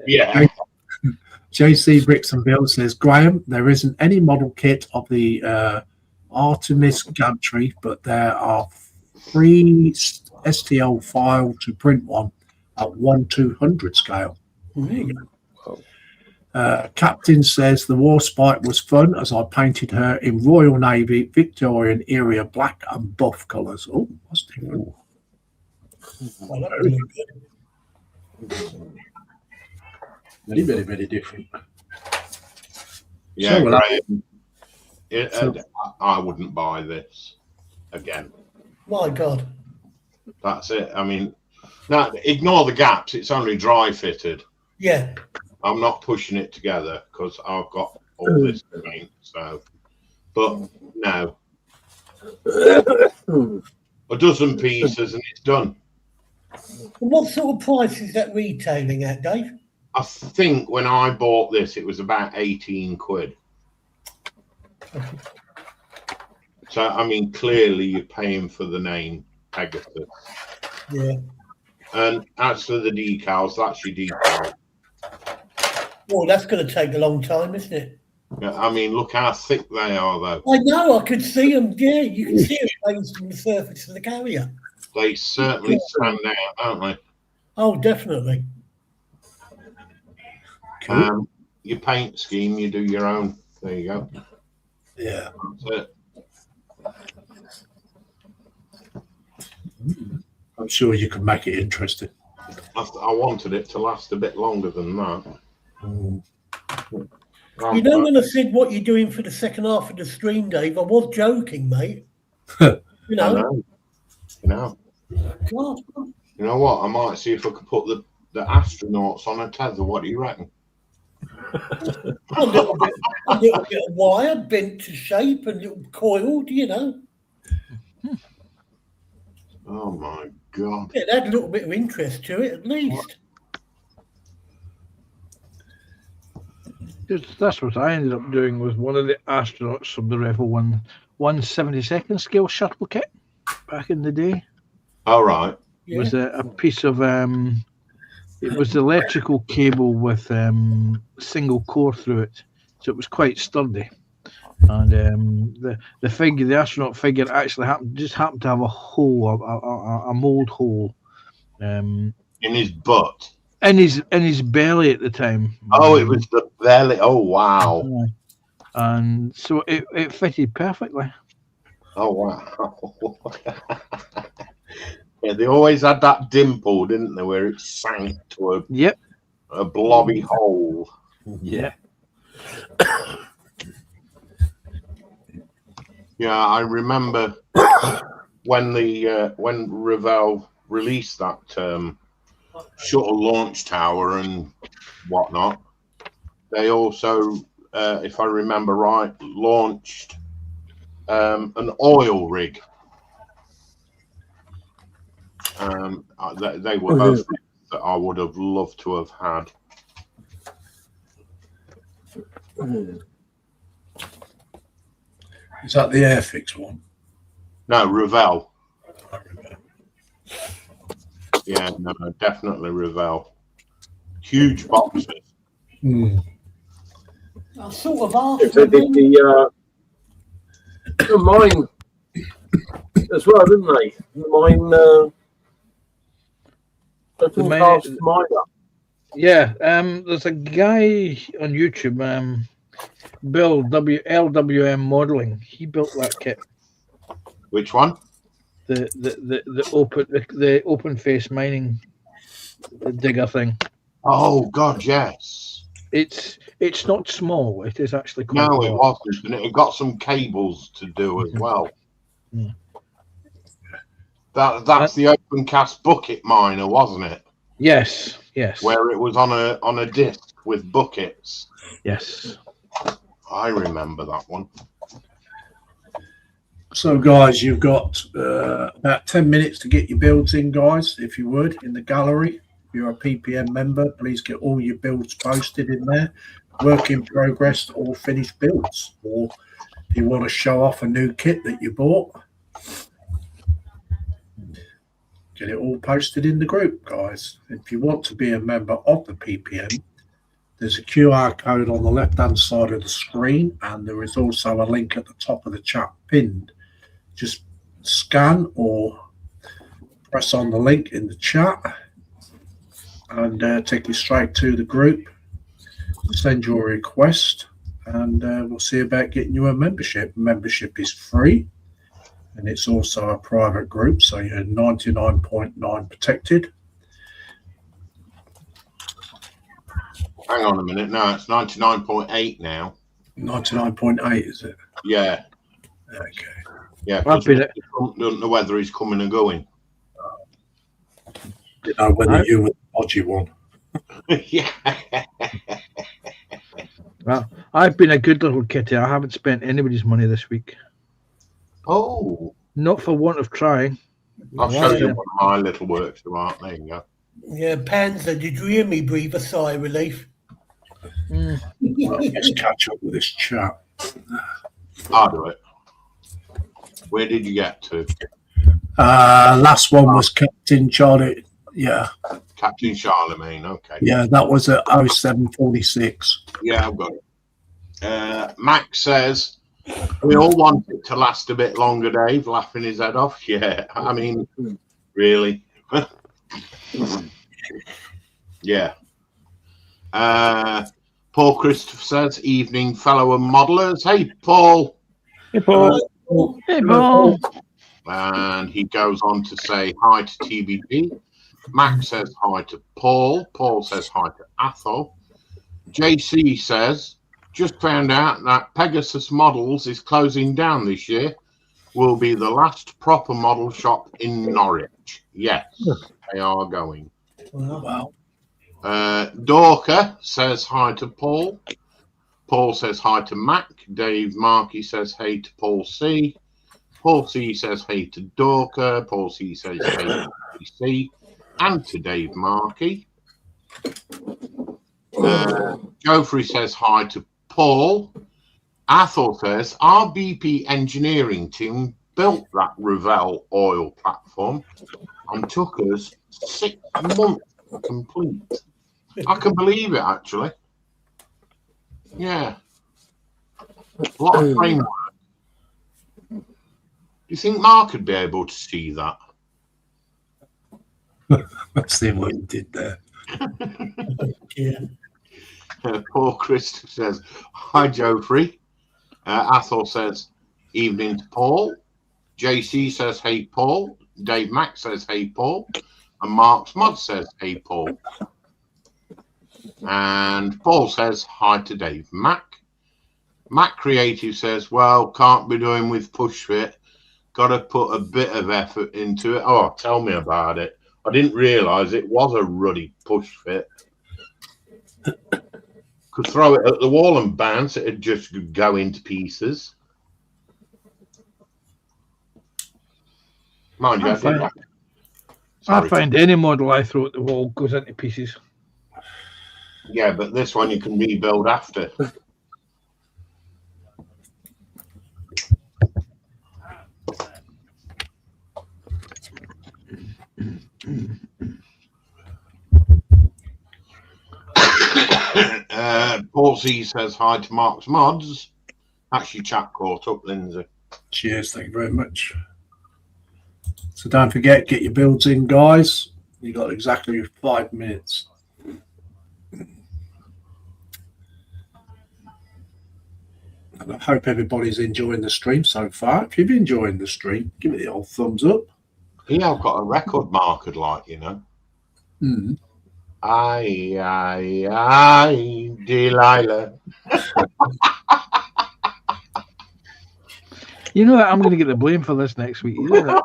Yeah. JC Brixtonville says Graham, there isn't any model kit of the Artemis gantry, but there are 3 STL file to print one at 1/200 scale. There you go. Captain says the Warspite was fun as I painted her in Royal Navy Victorian era black and buff colours. Oh, that's different. Oh, that was good. Very different. Yeah, So, Graham, I wouldn't buy this again. My God. That's it. I mean, now ignore the gaps. It's only dry fitted. Yeah. I'm not pushing it together because I've got all this to paint. So, but no, a dozen pieces and it's done. And what sort of price is that retailing at, Dave? I think when I bought this, it was about 18 quid. So, I mean, clearly you're paying for the name Pegasus. Yeah. And as for the decals, that's your decal. Well, that's going to take a long time, isn't it? Yeah, I mean, look how thick they are, though. I know, I could see them. Yeah, you can see them from the surface of the carrier. They certainly stand out, don't they? Oh, definitely. Your paint scheme, you do your own. There you go. Yeah. That's it. I'm sure you can make it interesting. I wanted it to last a bit longer than that. You know, when I said what you're doing for the second half of the stream, Dave, I was joking, mate. You know. God. You know what? I might see if I could put the astronauts on a tether. What do you reckon? a little bit of wire bent to shape and little coiled, you know. Oh my God. It had a little bit of interest to it, at least. That's what I ended up doing with one of the astronauts from the Rebel 1/72nd scale shuttle kit back in the day. All right. It was a piece of it was electrical cable with single core through it, so it was quite sturdy. And the astronaut figure actually happened to have a hole, a mold hole, in his butt, in his belly at the time. Oh, it was the belly. Oh, wow! And so it fitted perfectly. Oh, wow! Yeah, they always had that dimple, didn't they, where it sank to a blobby hole. Yeah. Yeah, I remember when when Revell released that shuttle launch tower and whatnot. They also, if I remember right, launched an oil rig They were both that I would have loved to have had. Is that the Airfix one? No, Revell. Yeah, no, definitely Revell. Huge boxes. I sort of asked If they did the mine as well, didn't they? The mine, The mine- miner. Yeah, there's a guy on YouTube, Bill LWM Modeling. He built that kit. Which one? The open face mining digger thing. Oh God, yes. It's not small. It is actually quite No, it large. wasn't, and it got some cables to do as well. Mm. That's the open cast bucket miner, wasn't it? Yes. Where it was on a disc with buckets. Yes. I remember that one. So, guys, you've got about 10 minutes to get your builds in, guys, if you would, in the gallery. If you're a PPM member, please get all your builds posted in there. Work in progress or finished builds. Or if you want to show off a new kit that you bought, get it all posted in the group, guys. If you want to be a member of the PPM, there's a QR code on the left-hand side of the screen, and there is also a link at the top of the chat pinned. Just scan or press on the link in the chat and take you straight to the group. Send your request, and we'll see about getting you a membership. Membership is free, and it's also a private group, so you're 99.9 protected. Hang on a minute. No, it's 99.8 now. 99.8, is it? Yeah. Okay. Yeah. I've been at- Don't know whether he's coming and going. You know whether you were the dodgy one. Yeah. Well, I've been a good little kitty. I haven't spent anybody's money this week. Oh, Not for want of trying. I'll show you one of my little works of art. There you go. Yeah, Panzer, did you hear me breathe a sigh of relief? Mm. Well, let's catch up with this chat. I'll do it. Where did you get to? Last one was Captain Charlie. Yeah, Captain Charlemagne. Okay. yeah, that was at 0746. Yeah, I've got it. Max says, we all want it to last a bit longer, Dave, laughing his head off. Yeah, I mean, really? Yeah. Paul Christopher says, evening, fellow modelers. Hey, Paul. Hey, Paul. Hey, Paul. And he goes on to say hi to TBG. Max says hi to Paul. Paul says hi to Athol. JC says, just found out that Pegasus Models is closing down this year. Will be the last proper model shop in Norwich. Yes, they are going. Wow. Dorker says hi to Paul. Paul says hi to Mac. Dave Markey says hey to Paul C. Paul C says hey to Dorker. Paul C says hey to PC and to Dave Markey. Geoffrey says hi to Paul. Athol says our BP engineering team built that Revell oil platform and took us 6 months to complete. I can believe it, actually. Yeah. A lot of framework. Do you think Mark would be able to see that? Let's see what he did there. Yeah. Paul Christ says, hi, Geoffrey. Athol says, evening to Paul. JC says, hey, Paul. Dave Mack says, hey, Paul. And Mark's Mod says, hey, Paul. And Paul says, hi to Dave Mack. Mac Creative says, well, can't be doing with push fit. Got to put a bit of effort into it. Oh, tell me about it. I didn't realise it was a ruddy push fit. Could throw it at the wall and bounce, it'd just go into pieces. Mind you, I did Sorry. I find any model I throw at the wall goes into pieces. Yeah, but this one you can rebuild after. Paul C says hi to Mark's Mods. Actually, chat caught up, Lindsay. Cheers, thank you very much. So don't forget, get your builds in, guys. You got exactly 5 minutes. And I hope everybody's enjoying the stream so far. If you've been enjoying the stream, give it the old thumbs up. Yeah, I've got a record marker, like, you know. Mm. Aye, Delilah. You know that I'm going to get the blame for this next week. You know that?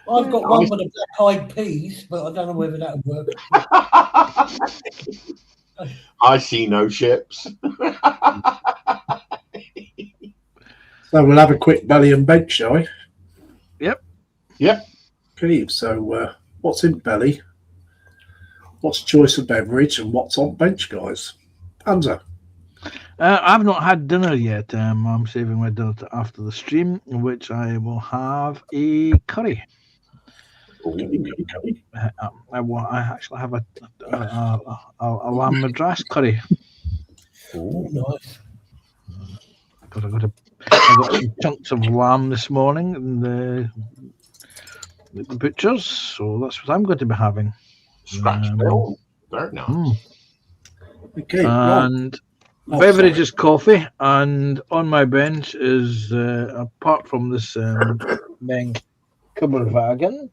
I've got one with the black-eyed peas, but I don't know whether that'll work. I see no ships. So we'll have a quick belly and bench, shall we? Yep. Okay, so what's in belly? What's choice of beverage? And what's on bench, guys? Panzer. I've not had dinner yet. I'm saving my dinner to after the stream, in which I will have a curry. I actually have a lamb madras curry. Oh, nice. Because I got some chunks of lamb this morning in the butchers, so that's what I'm going to be having. Scratch bill. Very nice. Okay. And beverage is coffee, and on my bench is apart from this Meng Kubberwagen,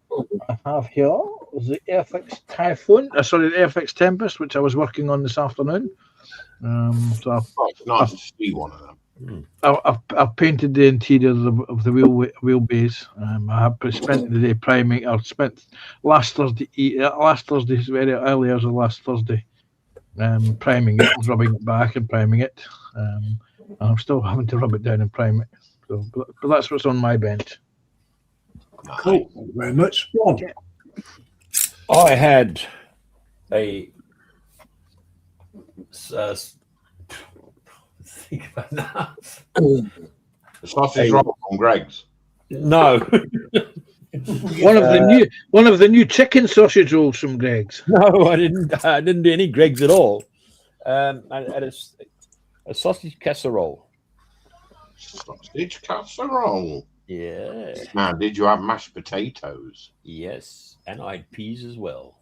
I have here the Airfix Typhoon. The Airfix Tempest, which I was working on this afternoon. So It's nice to see one of them. I've painted the interior of the wheelbase. I have spent the day priming. I spent last Thursday, very early as of last Thursday, priming it, rubbing it back and priming it. And I'm still having to rub it down and prime it. So, but that's what's on my bench. Cool. Thank you very much. Ron. I had a think about that. The sausage roll from Greg's. No, One of the new chicken sausage rolls from Greg's. no, I didn't do any Greg's at all. I had a sausage casserole. Sausage casserole. Yeah. Now, did you have mashed potatoes? Yes, and I had peas as well.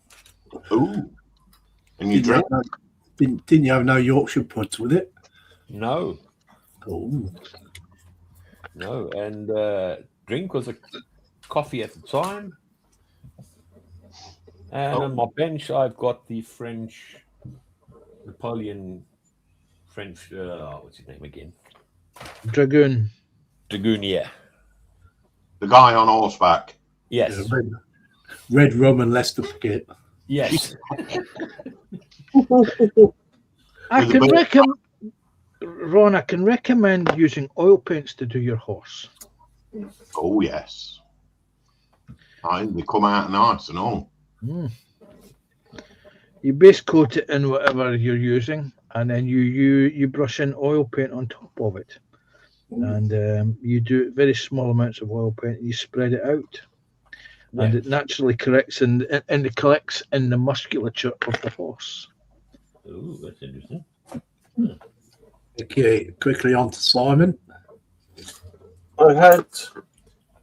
Ooh. And you drink? Didn't you have no Yorkshire puds with it? No, Oh, no, and drink was a coffee at the time. And on my bench, I've got the Napoleon French. What's his name again? Dragoon. Dragoon, yeah. The guy on horseback. Yes, red rum and Leicester Picket. yes. I can recommend, Ron. I can recommend using oil paints to do your horse. Oh, yes. They come out nice and all. You base coat it in whatever you're using, and then you brush in oil paint on top of it. And you do very small amounts of oil paint. You spread it out, and it naturally collects in the musculature of the horse. Ooh, that's interesting. Okay, quickly on to Simon. I had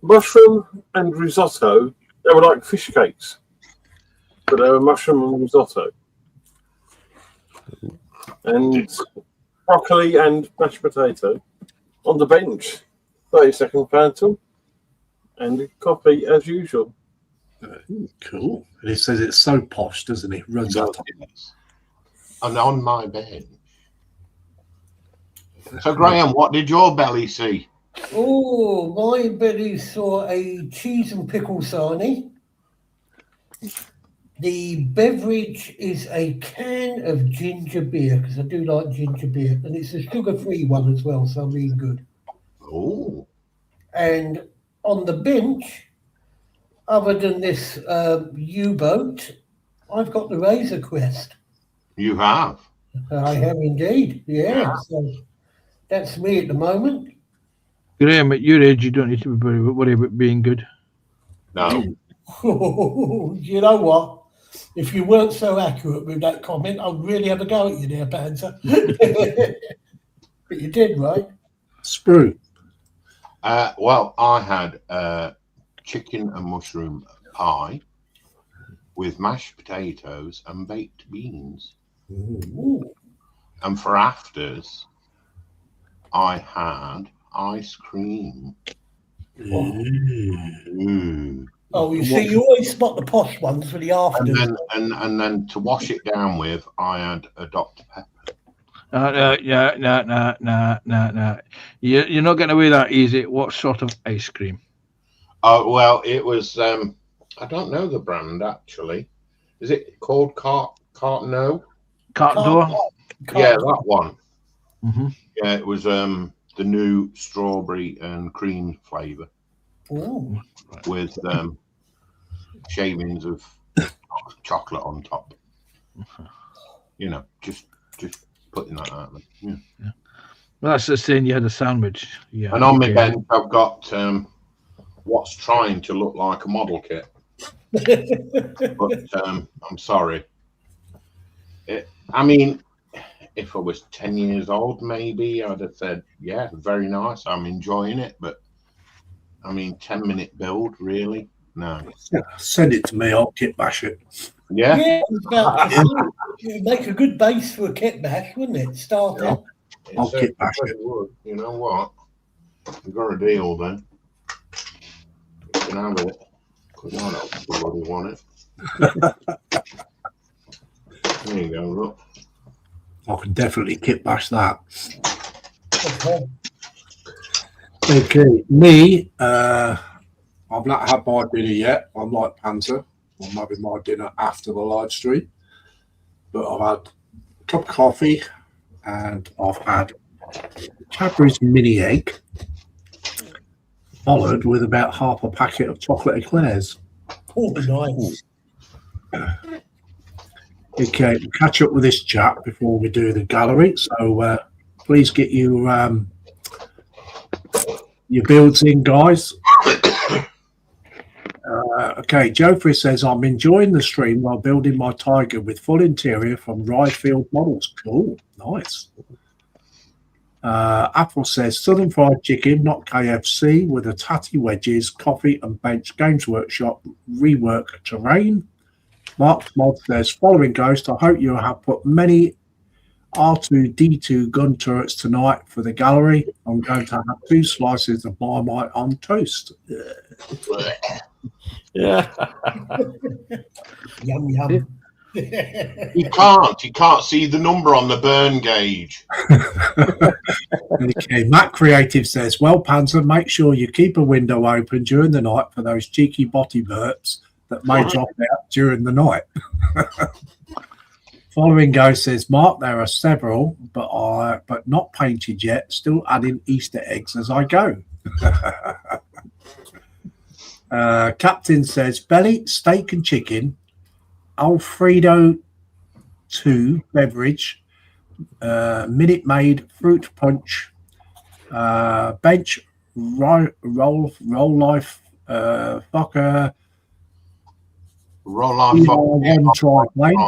mushroom and risotto. They were like fish cakes, but they were mushroom and risotto. And broccoli and mashed potato on the bench. 30-second phantom and coffee as usual. Cool. And he says it's so posh, doesn't he? Runs out. And on my bench. So, Graham, what did your belly see? Oh, my belly saw a cheese and pickle sarnie. The beverage is a can of ginger beer, because I do like ginger beer, and it's a sugar-free one as well, so really good. Oh. And on the bench, other than this U-boat, I've got the Razor Crest. You have. I have indeed. Yeah. Yeah. So that's me at the moment. Graham, at your age, you don't need to worry about being good. No. You know what? If you weren't so accurate with that comment, I'd really have a go at you there, Panzer. But you did, right? Sprue. Well, I had chicken and mushroom pie with mashed potatoes and baked beans. Ooh. And for afters, I had ice cream. Mm. Oh, you see, you always spot the posh ones for the afters. And then to wash it down with, I had a Dr. Pepper. No. You're not getting away that easy. What sort of ice cream? Oh well, it was. I don't know the brand actually. Is it called Cartno? Carte d'Or? Yeah, that one. Mm-hmm. Yeah, it was the new strawberry and cream flavour Ooh. with shavings of chocolate on top. You know, just putting that out there. Yeah. Well, that's just saying you had a sandwich. Yeah. And on my bench, I've got what's trying to look like a model kit. But I'm sorry. I mean, if I was 10 years old, maybe I'd have said, yeah, very nice. I'm enjoying it. But I mean, 10-minute build, really? No. Send it to me. I'll kit bash it. Yeah? Yeah, it was about to say, it would make a good base for a kit bash, wouldn't it? Start Yeah. it. I'll kit bash it. Would. You know what? We've got a deal then. You can have it. Because I don't bloody want it. There you go, look. I can definitely kit bash that. Okay. Okay, me, I've not had my dinner yet. I'm like Panzer. I'm having my dinner after the live stream. But I've had a cup of coffee and I've had Cadbury's mini egg, followed with about half a packet of chocolate eclairs. Oh, nice. Okay, we'll catch up with this chat before we do the gallery. So please get your builds in, guys. Okay, Geoffrey says, I'm enjoying the stream while building my Tiger with full interior from Ryefield Models. Cool, nice. Apple says, Southern Fried Chicken, not KFC, with a tatty wedges, coffee and bench Games Workshop rework terrain. Mark Mod says, following Ghost, I hope you have put many R2-D2 gun turrets tonight for the gallery. I'm going to have 2 slices of Marmite on toast. Yeah. Yum, yum. You can't see the number on the burn gauge. Okay, Matt Creative says, well, Panzer, make sure you keep a window open during the night for those cheeky botty burps that may drop out during the night. Following Ghost says, Mark, there are several, but not painted yet. Still adding Easter eggs as I go. Captain says, belly, steak and chicken, Alfredo 2 beverage, Minute Maid fruit punch, bench roll life fucker, Roll on. one triplane.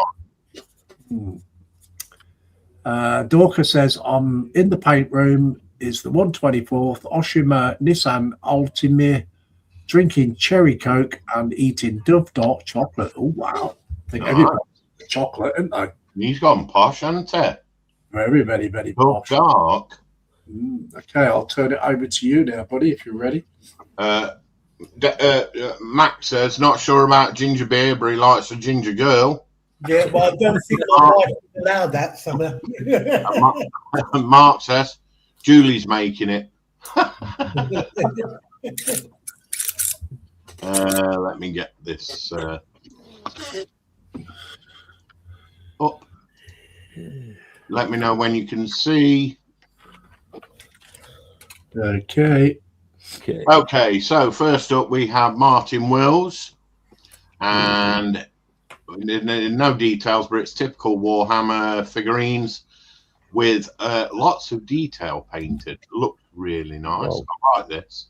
Dorcas says, I'm in the paint room. Is the 124th Oshima Nissan Altima, drinking cherry Coke and eating Dove Dark chocolate. Oh, wow. I think everybody's chocolate, isn't they? He's gone posh, hasn't he? Very, very, very Dove posh. Dark. Okay, I'll turn it over to you now, buddy, if you're ready. Max says, not sure about ginger beer, but he likes a ginger girl. Yeah, well, I don't think my wife would allow that, Summer. Mark says, Julie's making it. Let me get this up. Let me know when you can see. Okay. Okay. Okay, so first up we have Martin Wills, and no details, but it's typical Warhammer figurines with lots of detail painted. Look really nice. Wow. I like this.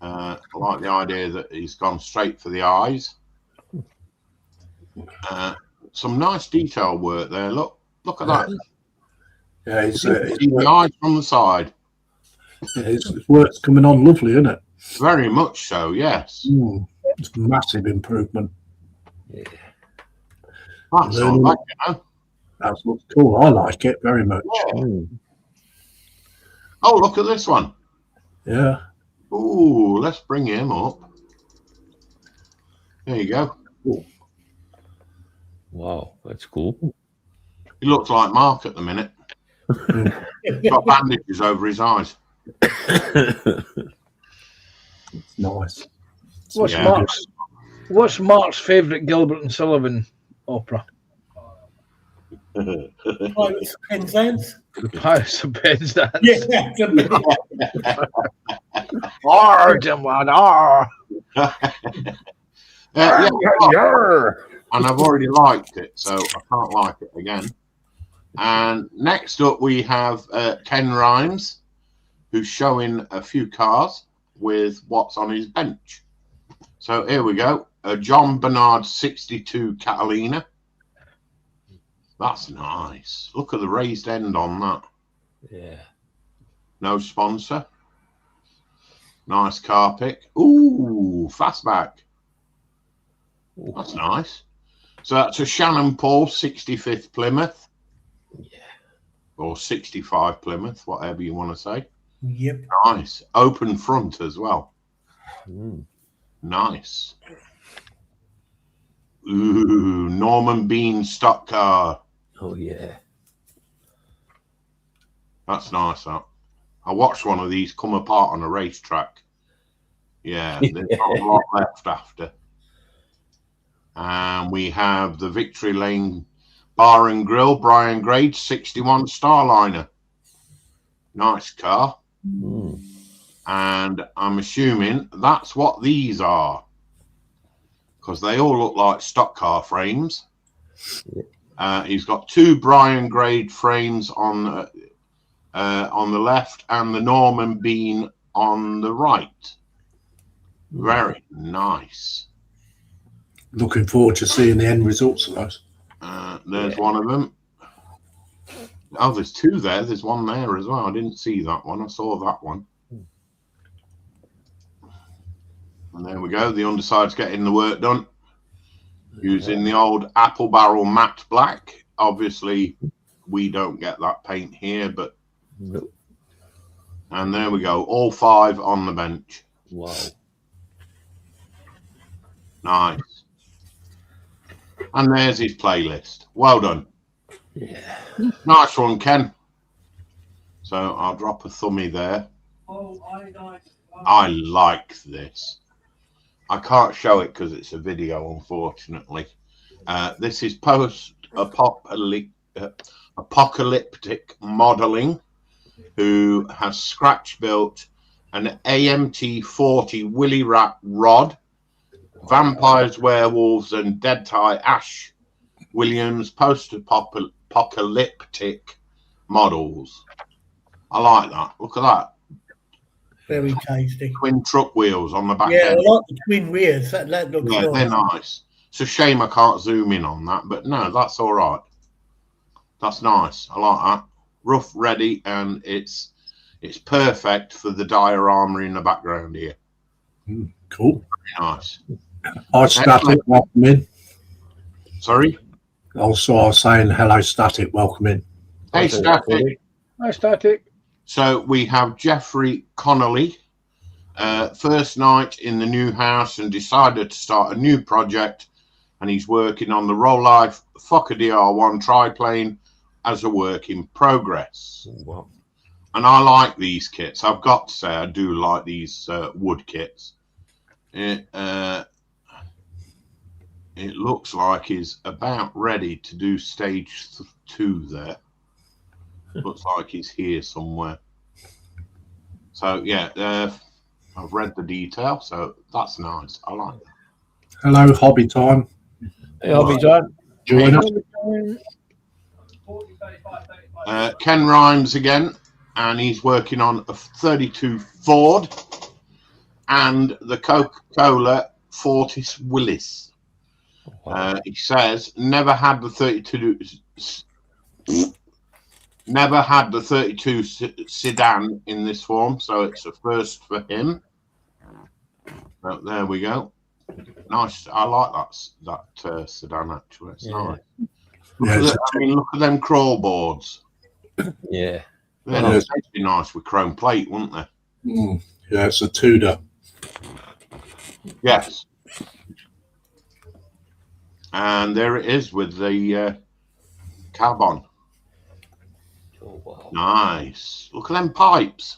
I like the idea that he's gone straight for the eyes. Some nice detail work there. Look at that. Yeah, You can see the eyes from the side. his work's coming on lovely, isn't it? Very much so, yes. It's a massive improvement. Yeah. That's all right, you know. That looks cool. I like it very much. Yeah. Mm. Oh, look at this one. Yeah. Ooh, let's bring him up. There you go. Wow, that's cool. He looks like Mark at the minute. Got bandages over his eyes. It's nice. Yeah. What's Mark's favourite Gilbert and Sullivan opera? Pirates of Penzance. The Pirates of Penzance. Yeah, Arr, Jim lad, arr. Yeah, and I've already liked it, so I can't like it again. And next up, we have Ken Rhymes, who's showing a few cars with what's on his bench. So here we go. A John Bernard 62 Catalina. That's nice. Look at the raised end on that. Yeah. No sponsor. Nice car pick. Ooh, fastback. That's nice. So that's a Shannon Paul 65th Plymouth. Yeah. Or 65 Plymouth, whatever you want to say. Yep. Nice. Open front as well. Mm. Nice. Ooh, Norman Bean stock car. Oh yeah. That's nice, that. I watched one of these come apart on a racetrack. Yeah, there's not a lot left after. And we have the Victory Lane Bar and Grill, Brian Grade, 61 Starliner. Nice car. Mm. And I'm assuming that's what these are, because they all look like stock car frames. He's got two Brian Grade frames on the left and the Norman Bean on the right. Very nice. Looking forward to seeing the end results of those. There's one of them. Oh, there's two there. There's one there as well. I didn't see that one. I saw that one. And there we go. The underside's getting the work done. Using the old Apple Barrel matte black. Obviously, we don't get that paint here, but... Nope. And there we go. All five on the bench. Wow. Nice. And there's his playlist. Well done. Yeah. Nice one, Ken. So I'll drop a thumbie there. I like this. I can't show it because it's a video, unfortunately. This is post-apocalyptic modeling, who has scratch built an AMT 40 Willy Rat Rod, Vampires, Werewolves, and Dead Tie Ash Williams post-apocalyptic models. I like that. Look at that. Very tasty. Twin truck wheels on the back Yeah, end. I like the twin rears. That looks Yeah, they're nice. nice. It's a shame I can't zoom in on that, but no, that's all right. That's nice. I like that. Rough, ready, and it's perfect for the diorama in the background here. Cool. Very nice. Hi, Static. Welcome in. Sorry? Also, I was saying hello, Static. Welcome in. Hey, Static. Hi, Static. So we have Jeffrey Connolly, first night in the new house and decided to start a new project, and he's working on the Roll Life Fokker DR1 triplane as a work in progress. Wow. And I like these kits. I've got to say I do like these wood kits. It looks like he's about ready to do stage 2 there. Looks like he's here somewhere. So yeah, I've read the detail, so that's nice. I like that. Hello, Hobby Time. Hey, Hobby John. Join us. Ken Rhymes again, and he's working on a 32 Ford and the Coca-Cola Fortis Willis. He says never had the 32 sedan in this form, so it's a first for him. So there we go. Nice. I like that sedan actually. It's nice. Look at them crawl boards. Yeah. They'd be nice with chrome plate, wouldn't they? Yeah, it's a Tudor. Yes. And there it is with the cab on. Oh, wow. Nice. Look at them pipes.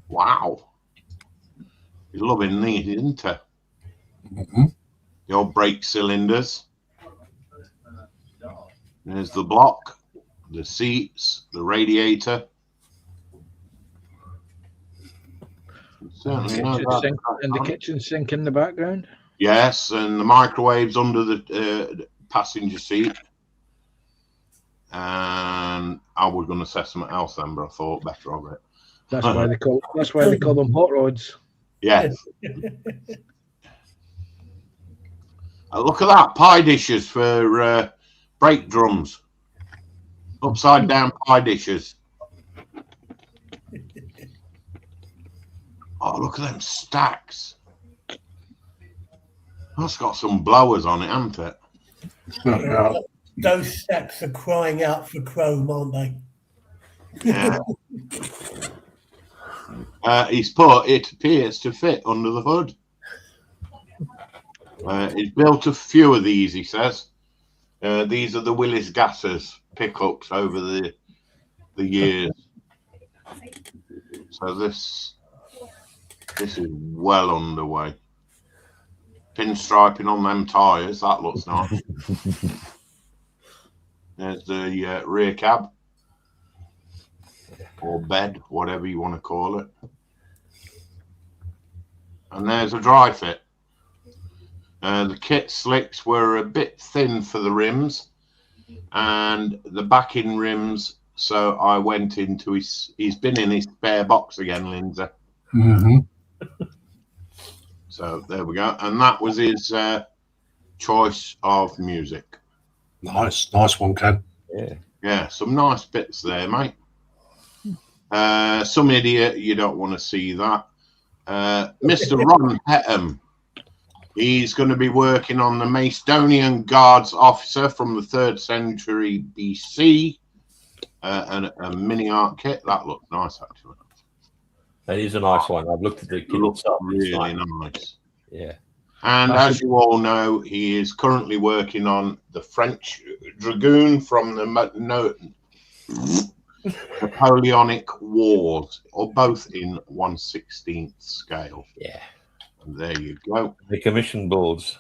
Wow. He's loving these, isn't he? The old brake cylinders. There's the block, the seats, the radiator. Certainly the kitchen sink in the background. Yes, and the microwaves under the passenger seat. And I was going to say something else then, but I thought better of it. That's why they call them hot rods. Yes. Look at that, pie dishes for brake drums. Upside down pie dishes. Oh, look at them stacks. That's got some blowers on it, hasn't it? Those stacks are crying out for chrome, aren't they? Yeah. He's put, it appears to fit under the hood. He's built a few of these, he says. These are the Willis Gassers pickups over the years. So this is well underway. Pinstriping on them tyres, that looks nice. There's the rear cab or bed, whatever you want to call it. And there's a dry fit. The kit slicks were a bit thin for the rims and the backing rims, so I went into he's been in his spare box again, Lindsay. So there we go. And that was his choice of music. Nice one, Ken. Yeah, some nice bits there, mate. Some idiot, you don't want to see that. Mr. Ron Peckham. He's going to be working on the Macedonian Guards officer from the 3rd century BC. And a mini art kit. That looks nice, actually. That is a nice one. I've looked at the kit. It looks really nice. Yeah. And as you all know, he is currently working on the French Dragoon from the Napoleonic Wars, or both in 1/16 scale. Yeah. And there you go. The commission builds.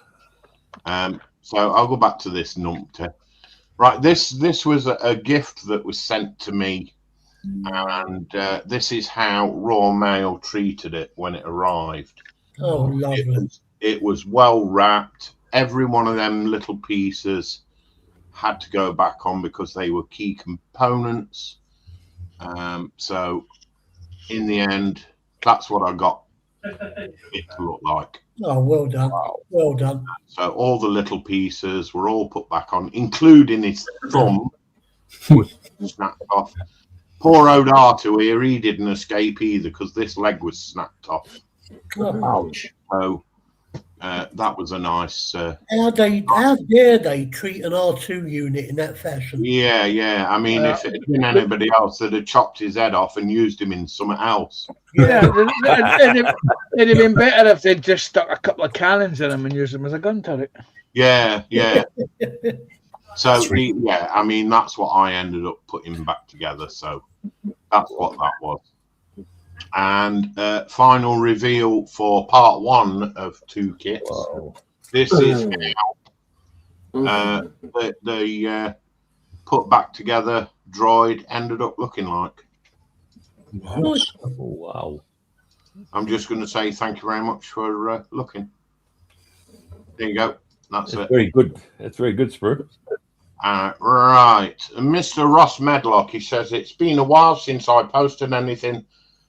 So I'll go back to this numpty. Right, this was a gift that was sent to me, and this is how Royal Mail treated it when it arrived. Oh, lovely. It was well wrapped. Every one of them little pieces had to go back on because they were key components. So in the end, that's what I got it to look like. Oh, well done. Wow. Well done. So all the little pieces were all put back on, including his thumb, which was snapped off. Poor old Artu here, he didn't escape either because this leg was snapped off. Ouch. So that was a nice. How dare they treat an R2 unit in that fashion? Yeah. I mean, if it had been anybody else, they'd have chopped his head off and used him in something else. Yeah, it'd have been better if they'd just stuck a couple of cannons in him and used them as a gun turret. Yeah. So I mean, that's what I ended up putting back together. So that's what that was. And final reveal for part 1 of 2 kits. Wow. This is how the put back together droid ended up looking like. Nice. Oh, wow. I'm just going to say thank you very much for looking. There you go. That's It's it. very good. It's very good, Sprue. Right. Mr. Ross Medlock, he says, it's been a while since I posted anything,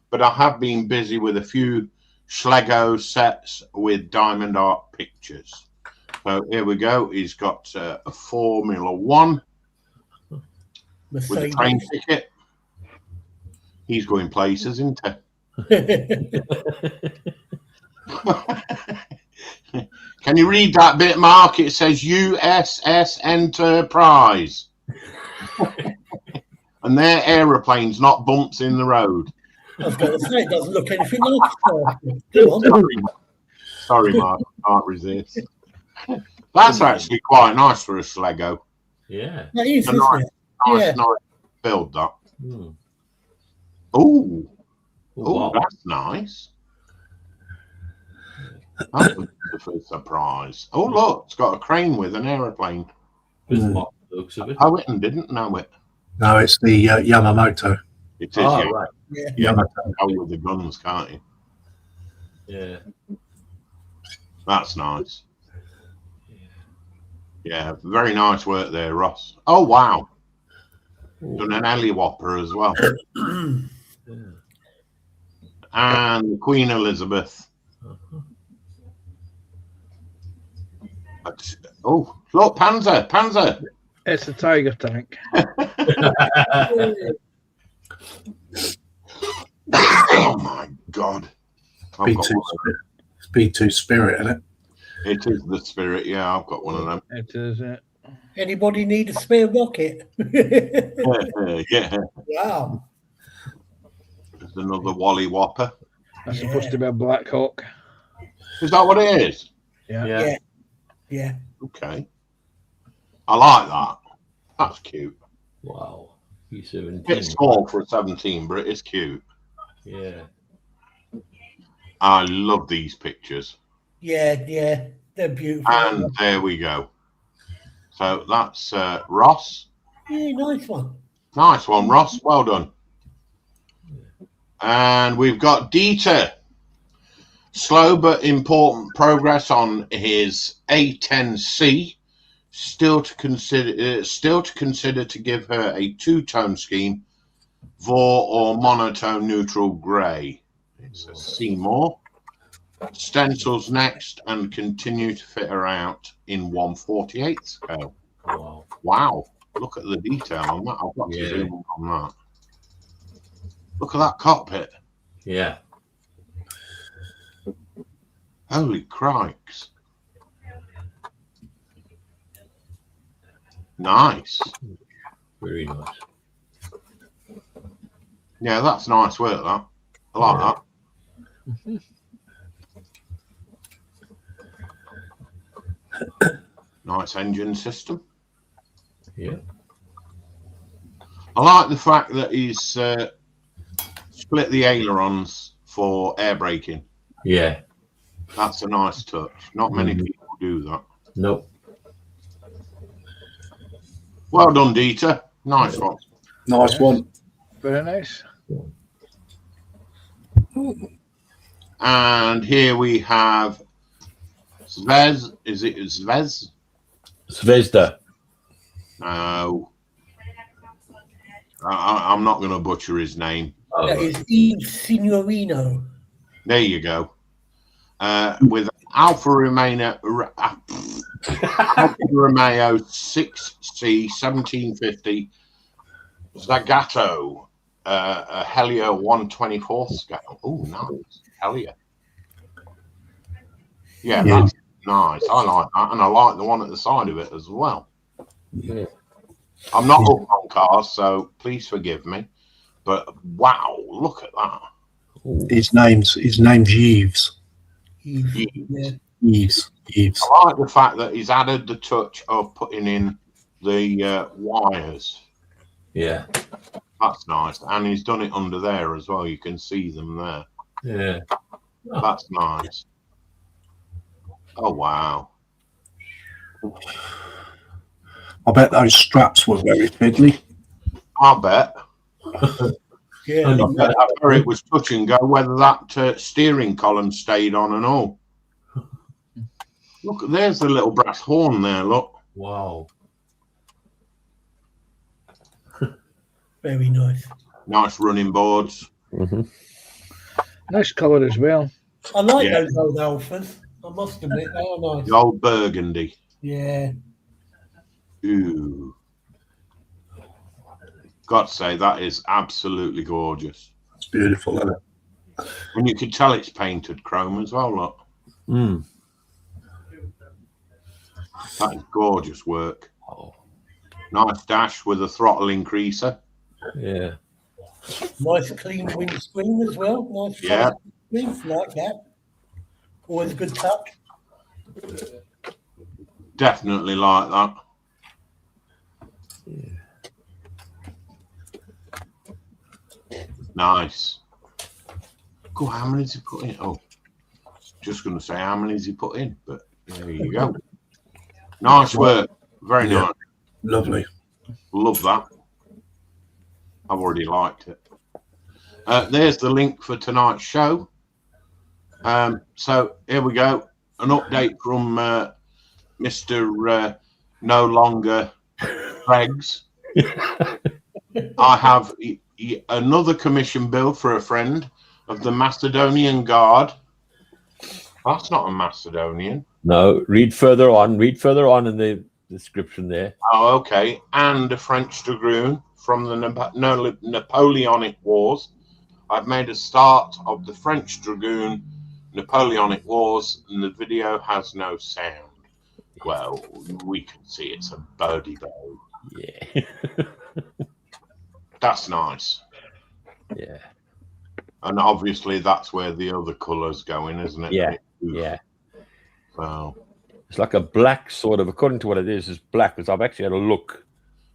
but I have been busy with a few Schlego sets with diamond art pictures. So here we go. He's got a Formula One with a train Mercedes. ticket. He's going places, isn't he? Can you read that bit, Mark? It says USS Enterprise. And they're aeroplanes, not bumps in the road. I was going to say, it doesn't look anything like it. Go on. Sorry, Mark. I can't resist. That's actually quite nice for a Schlego. Yeah. That is, It's a isn't nice, it? nice, Yeah. nice build, that. Hmm. Ooh. Oh, Oh, wow. that's nice. That's a beautiful surprise. Oh, look, it's got a crane with an aeroplane. Bismarck looks of it. Powhatan didn't know it. No, it's the Yamamoto. It is, Oh, yeah. right. Yeah. Yeah, Yamamoto. tell with the guns, can't you? Yeah. That's nice. Yeah, very nice work there, Ross. Oh, wow. Done an alley whopper as well. Yeah. And Queen Elizabeth. Uh-huh. Oh, look, Panzer. It's a Tiger tank. Oh, my God. I've got B2 one. Spirit. It's B2 Spirit, isn't it? It is the Spirit, yeah, I've got one of them. It is it. Anybody need a spare rocket? Yeah, Wow. there's another Wally Whopper. That's Yeah. supposed to be a Black Hawk. Is that what it is? Yeah. Yeah. Yeah. Okay. I like that. That's cute. Wow. B-17. It's small for a 17, but it's cute. Yeah. I love these pictures. Yeah. Yeah. They're beautiful. And there we go. So that's Ross. Yeah, nice one. Nice one, Ross. Well done. And we've got Dieter. Slow but important progress on his A10C. Still to consider to give her a two-tone scheme, Vor or monotone neutral grey. It's a Seymour. Stencils next and continue to fit her out in 1/48 scale. Wow. Wow, look at the detail on that. I've got to Yeah. zoom on that. Look at that cockpit. Yeah. Holy crikes. Nice. Very nice. Yeah, that's nice work, that. I like Yeah. that. Nice engine system. Yeah. I like the fact that he's split the ailerons for air braking. Yeah. That's a nice touch. Not many people do that. Nope. Well done, Dieter. Nice one. Nice one. Very nice. And here we have Zvez. Is it Zvez? Zvezda. No. I'm not going to butcher his name. Oh, That is Eve Signorino. There you go. With Alfa Romeo, Alfa Romeo 6C 1750 Zagato, a Helia 1/24 scale. Oh, nice. Helia. Yeah, Yeah. that's nice. I like that. And I like the one at the side of it as well. yeah. I'm not up on cars, so please forgive me. But wow, look at that. His name's Yves. Eve. Yves. Yeah. Yves. I like the fact that he's added the touch of putting in the wires. Yeah. That's nice. And he's done it under there as well. You can see them there. Yeah. That's nice. Oh, wow. I bet those straps were very fiddly. I bet. Yeah. It was touch and go whether that steering column stayed on and all. Look, there's the little brass horn there. Look. Wow. Very nice. Nice running boards. Mm-hmm. Nice colour as well. I like Yeah. those old Alphas. I must admit, they are nice. The old burgundy. Yeah. Ooh. Got to say, that is absolutely gorgeous. It's beautiful, isn't it? And you can tell it's painted chrome as well, look. Mm. That is gorgeous work. Oh, Nice dash with a throttle increaser. yeah. Nice clean windscreen as well. Nice. Yeah. Windscreen, like that. Always a good touch. Definitely like that. Nice. Cool. How many has he put in? Oh, just going to say how many has he put in, but there you go. Nice work. Very Yeah. nice. Lovely. Love that. I've already liked it. There's the link for tonight's show. So here we go. An update from Mr. No Longer Regs. I have another commission bill for a friend of the Macedonian Guard. That's not a Macedonian. No, read further on. Read further on in the description there. Oh, okay. And a French dragoon from the Napoleonic Wars. I've made a start of the French dragoon Napoleonic Wars, and the video has no sound. Well, we can see it's a birdie bow. Yeah. That's nice. Yeah. And obviously that's where the other colours go in, isn't it? Yeah. Yeah. So, It's like a black sort of, according to what it is black, because I've actually had a look.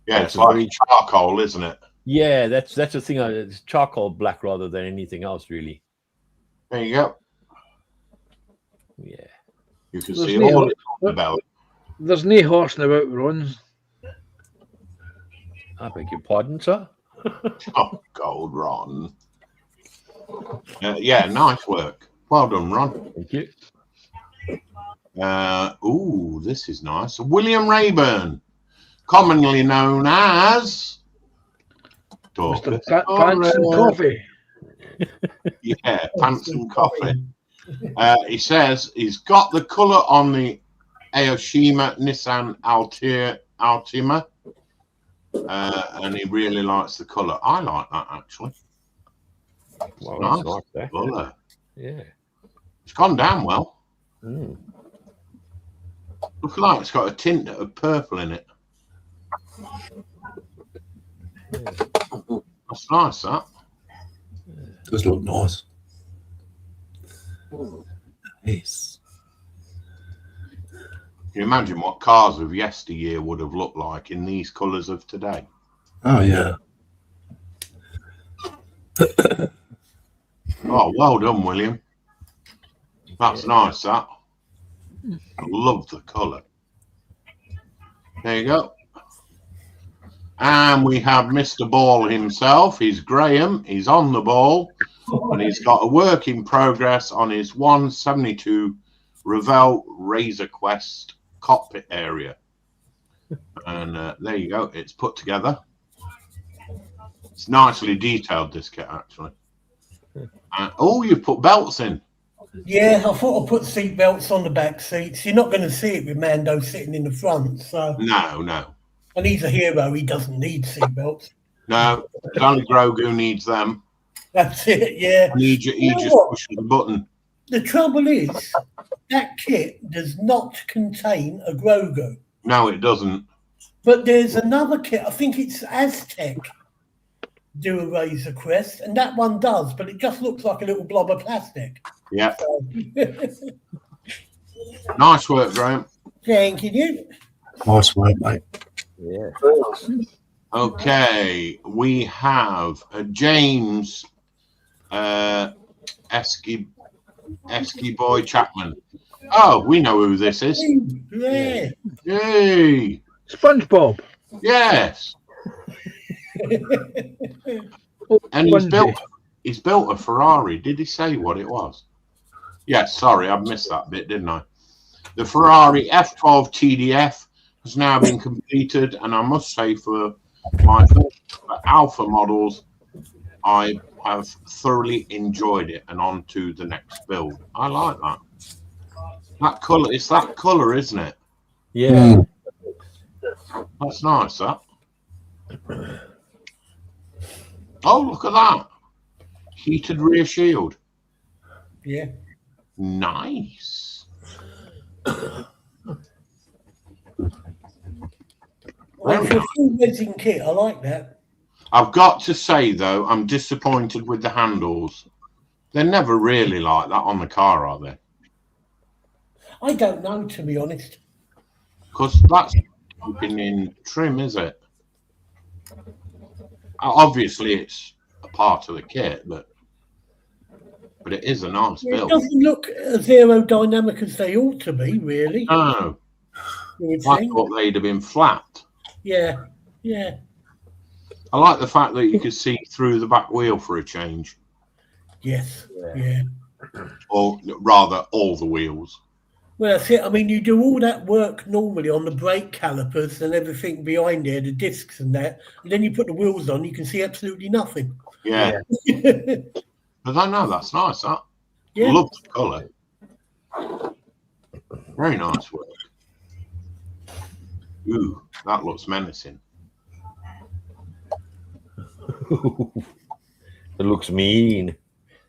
yeah, That's it's a like very- charcoal, isn't it? Yeah, that's the thing. It's charcoal black rather than anything else, really. There you go. Yeah. You can There's see no- all it on the belly. There's no horsing about runs. I beg your pardon, sir. Oh, gold, Ron. Yeah, nice work. Well done, Ron. Thank you. Ooh, this is nice. William Rayburn, commonly known as Mr. Pants and Coffee. Yeah, Pants and Coffee. He says he's got the colour on the Aoshima Nissan Altima, and he really likes the colour. I like that actually. Well, Nice. that's nice, eh? Colour. Yeah. It's gone down well. Mm. Looks like it's got a tint of purple in it. That's nice, that. Does look nice. Yes. Can you imagine what cars of yesteryear would have looked like in these colours of today? Oh yeah. Oh, well done, William. That's nice, that. I love the colour. There you go. And we have Mr. Ball himself. He's Graham. He's on the ball. And he's got a work in progress on his 172 Revell Razor Quest cockpit area. And there you go. It's put together. It's nicely detailed, this kit, actually. Oh, you've put belts in. Yeah, I thought I'd put seat belts on the back seats. You're not going to see it with Mando sitting in the front. So, No. and he's a hero. He doesn't need seat belts. No, it's only Grogu needs them. That's it. Yeah. And he You know just what? pushes the button. The trouble is that kit does not contain a Grogu. No, it doesn't. But there's another kit. I think it's Aztec. Do a Razor Crest, and that one does, but it just looks like a little blob of plastic. Yeah. So, Nice work, Graham. thank you. Nice work, mate. Yeah. Very nice. Okay, we have James Esky Boy Chapman. Oh, we know who this is. Yeah. Yay! SpongeBob. Yes. And One day. he's built a Ferrari. Did he say what it was? Yes, sorry, I missed that bit, didn't I? The Ferrari F12 TDF has now been completed, and I must say for my alpha models, I have thoroughly enjoyed it, and on to the next build. I like that. That colour, it's that colour, isn't it? Yeah. That's nice, that. Oh, look at that. Heated rear shield. Yeah. Nice. Well, for a full resin kit, I like that. I've got to say, though, I'm disappointed with the handles. They're never really like that on the car, are they? I don't know, to be honest. Because that's keeping in trim, is it? Obviously, it's a part of the kit, but it is a nice It build. doesn't look as aerodynamic as they ought to be, really. No, You would I think. thought they'd have been flat. Yeah, yeah. I like the fact that you could see through the back wheel for a change, Yes, yeah. or rather, all the wheels. Well, that's it. I mean, you do all that work normally on the brake calipers and everything behind there, the discs and that, and then you put the wheels on, you can see absolutely nothing. Yeah, Yeah. but I know that's nice. That love the colour. Very nice work. Ooh, that looks menacing. It looks mean.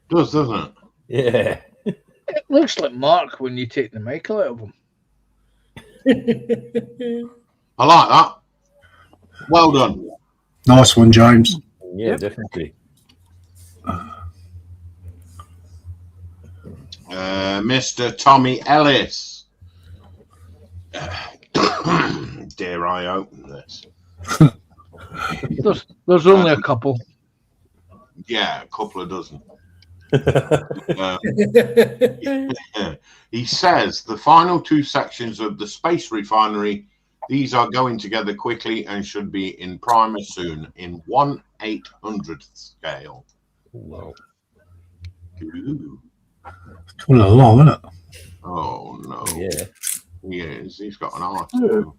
Doesn't it? Yeah. It looks like Mark when you take the Michael out of him. I like that. Well done. Nice one, James. Yeah, definitely. Mr. Tommy Ellis. Dare I open this? There's only a couple. Yeah, a couple of dozen. He says the final two sections of the space refinery, these are going together quickly and should be in primer soon in 1/800th scale. Wow. Ooh. It's coming along, isn't it? Oh no. Yeah. He is. He's got an eye too.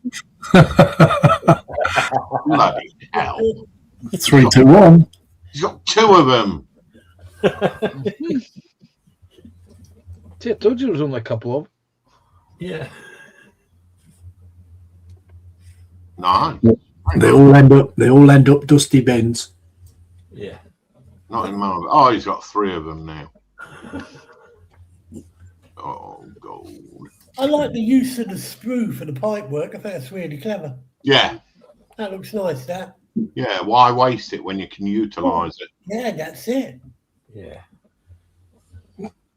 Bloody hell. 3, 2, 1. He's got two of them. See, I told you there was only a couple of. Yeah. Nice. They all end up dusty bins. Yeah. Not in my. Oh, he's got three of them now. Oh, gold. I like the use of the sprue for the pipe work. I think that's really clever. Yeah, That looks nice, that. yeah. Why waste it when you can utilise it? Yeah, that's it. Yeah.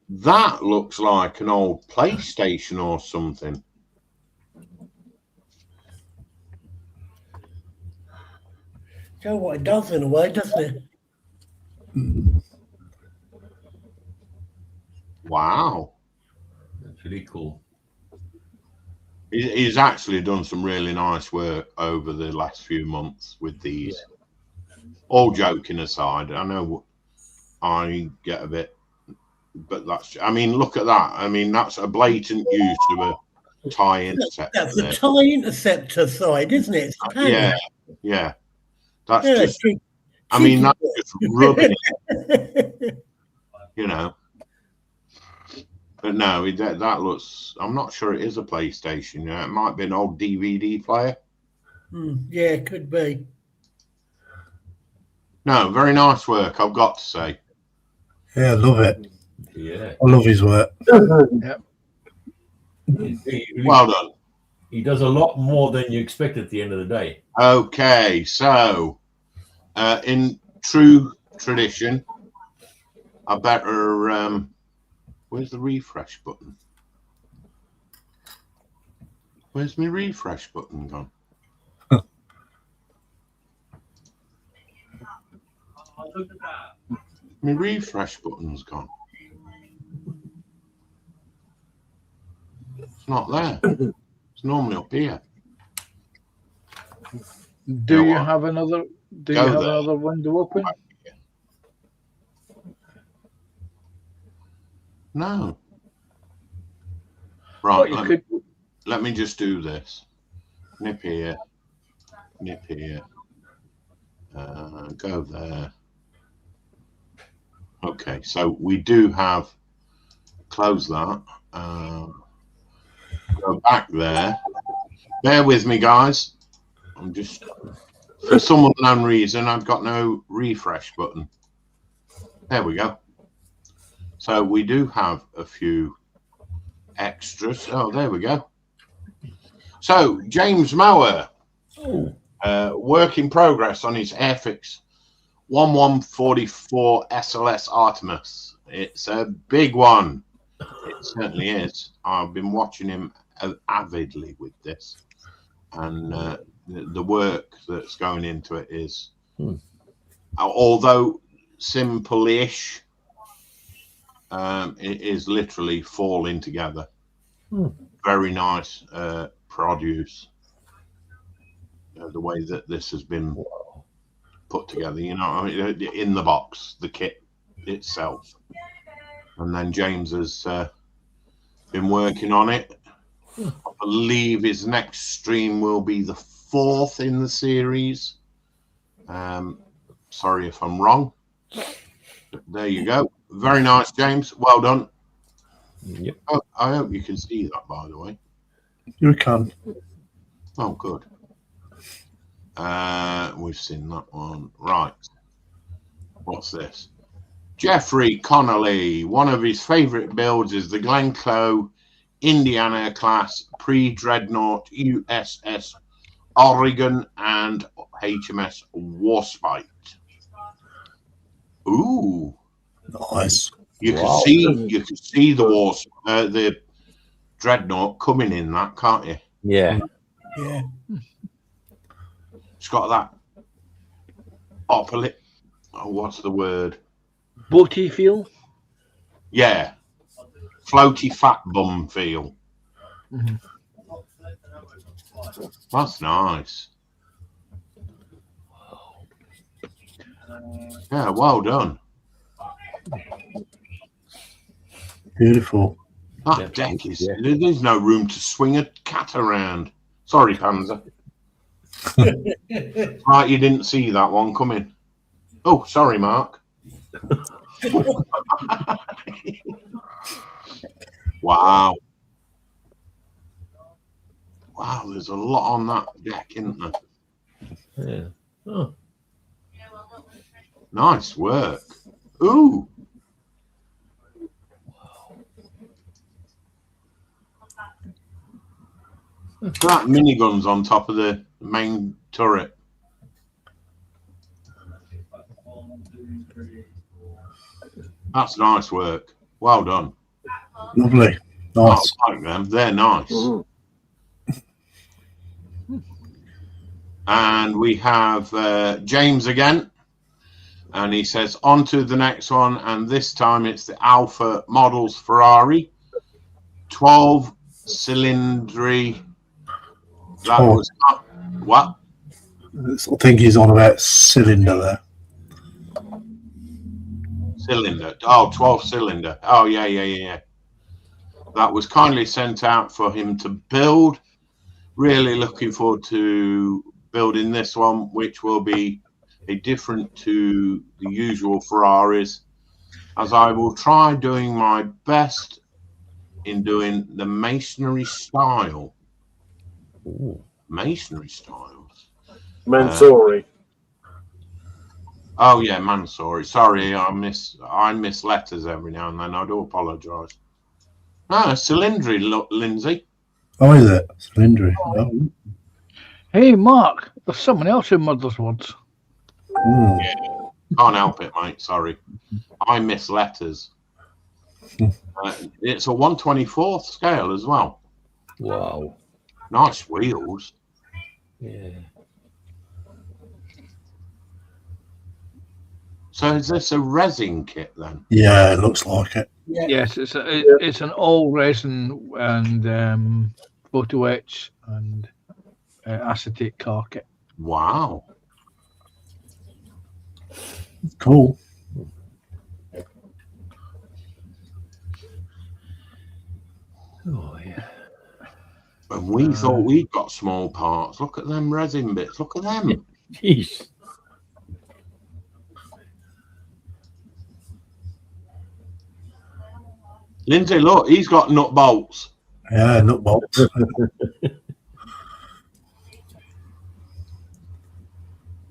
That looks like an old PlayStation or something. Show what it does in a way, doesn't it? Wow. That's really cool. He's actually done some really nice work over the last few months with these. All joking aside, I know I get a bit, but that's, I mean, look at that. I mean, that's a blatant use of a tie interceptor. That's the there. tie interceptor side, isn't it? It's the Yeah, panel. yeah. That's Yeah, just, cheeky- I mean, cheeky that's bit. just rubbing it, you know. But no, that looks, I'm not sure it is a PlayStation. Yeah, it might be an old DVD player. Yeah, it could be. No, very nice work, I've got to say. Yeah, I love it. Yeah. I love his work. Well done. He does a lot more than you expect at the end of the day. Okay, so in true tradition, I better. Where's the refresh button? Where's my refresh button gone? My refresh button's gone. It's not there. It's normally up here. Do Go you on. have another? Do Go you have there. another window open? No. Well, Right. you could. Let me just do this. Nip here. Go there. Okay, so we do have. Close that. Go back there. Bear with me, guys. I'm just, for some unknown reason, I've got no refresh button. There we go. So we do have a few extras. Oh, there we go. So James Mower, work in progress on his Airfix 1144 SLS Artemis. It's a big one. It certainly is. I've been watching him avidly with this, and the work that's going into it is, although simple-ish, it is literally falling together. Very nice produce. The way that this has been put together, you know, in the box, the kit itself. And then James has been working on it. I believe his next stream will be the 4th in the series. Sorry if I'm wrong. But there you go. Very nice, James. Well done. Yep. Oh, I hope you can see that, by the way. You can. Oh, good. We've seen that one. Right. What's this? Jeffrey Connolly. One of his favourite builds is the Glencoe Indiana class pre-dreadnought USS Oregon and HMS Warspite. Ooh. Nice. You can see the dreadnought coming in that, can't you? Yeah. Yeah. It's got that opposite. Oh, what's the word? Boaty feel. Yeah. Floaty fat bum feel. That's nice. Yeah, well done. Beautiful. That deck is, there's no room to swing a cat around. Sorry, Panzer. Right, you didn't see that one coming. Oh, sorry, Mark. Wow. Wow, there's a lot on that deck, isn't there? Yeah. Oh. Nice work. Ooh. That minigun's on top of the main turret. That's nice work. Well done. Lovely. Nice. I like them. They're nice. And we have James again. And he says, on to the next one. And this time it's the Alpha Models Ferrari. 12 cylindry. That was what? I think he's on about cylinder there. Cylinder. Oh, 12 cylinder. Oh, yeah. That was kindly sent out for him to build. Really looking forward to building this one, which will be a different to the usual Ferraris, as I will try doing my best in doing the masonry style. Ooh. Masonry styles. Mansory. Oh yeah, Mansory. Sorry, I miss letters every now and then. I do apologise. No, cylindry, Lindsay. Oh, is it? Cylindry. Oh. Hey, Mark, there's someone else who murders words. Ooh. Can't help it, mate. Sorry, I miss letters. It's a 1/24th scale as well. Wow. Nice wheels. Yeah. So is this a resin kit then? Yeah, it looks like it. Yeah. Yes, it's an all resin and photo etch and acetate car kit. Wow. Cool. And we thought we'd got small parts. Look at them resin bits. Look at them. Jeez. Lindsay, look, he's got nut bolts. Yeah, nut bolts.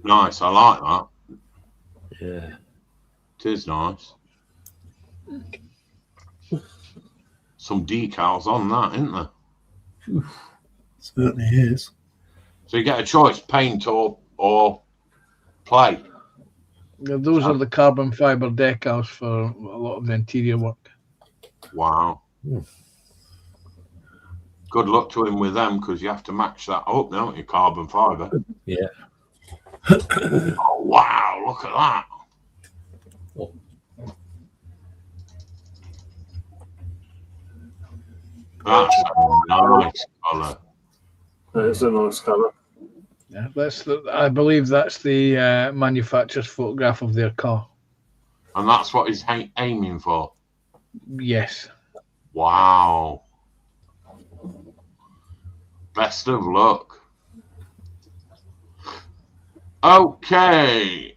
Nice, I like that. Yeah. It is nice. Some decals on that, isn't there? Certainly is. So you get a choice, paint or play. Yeah, those are the carbon fibre decals for a lot of the interior work. Wow. Hmm. Good luck to him with them, because you have to match that up, don't you? Carbon fibre. Yeah. Oh, wow, look at that. Oh. That's a nice colour. It's a nice colour. Yeah, I believe that's the manufacturer's photograph of their car. And that's what he's aiming for. Yes. Wow. Best of luck. Okay.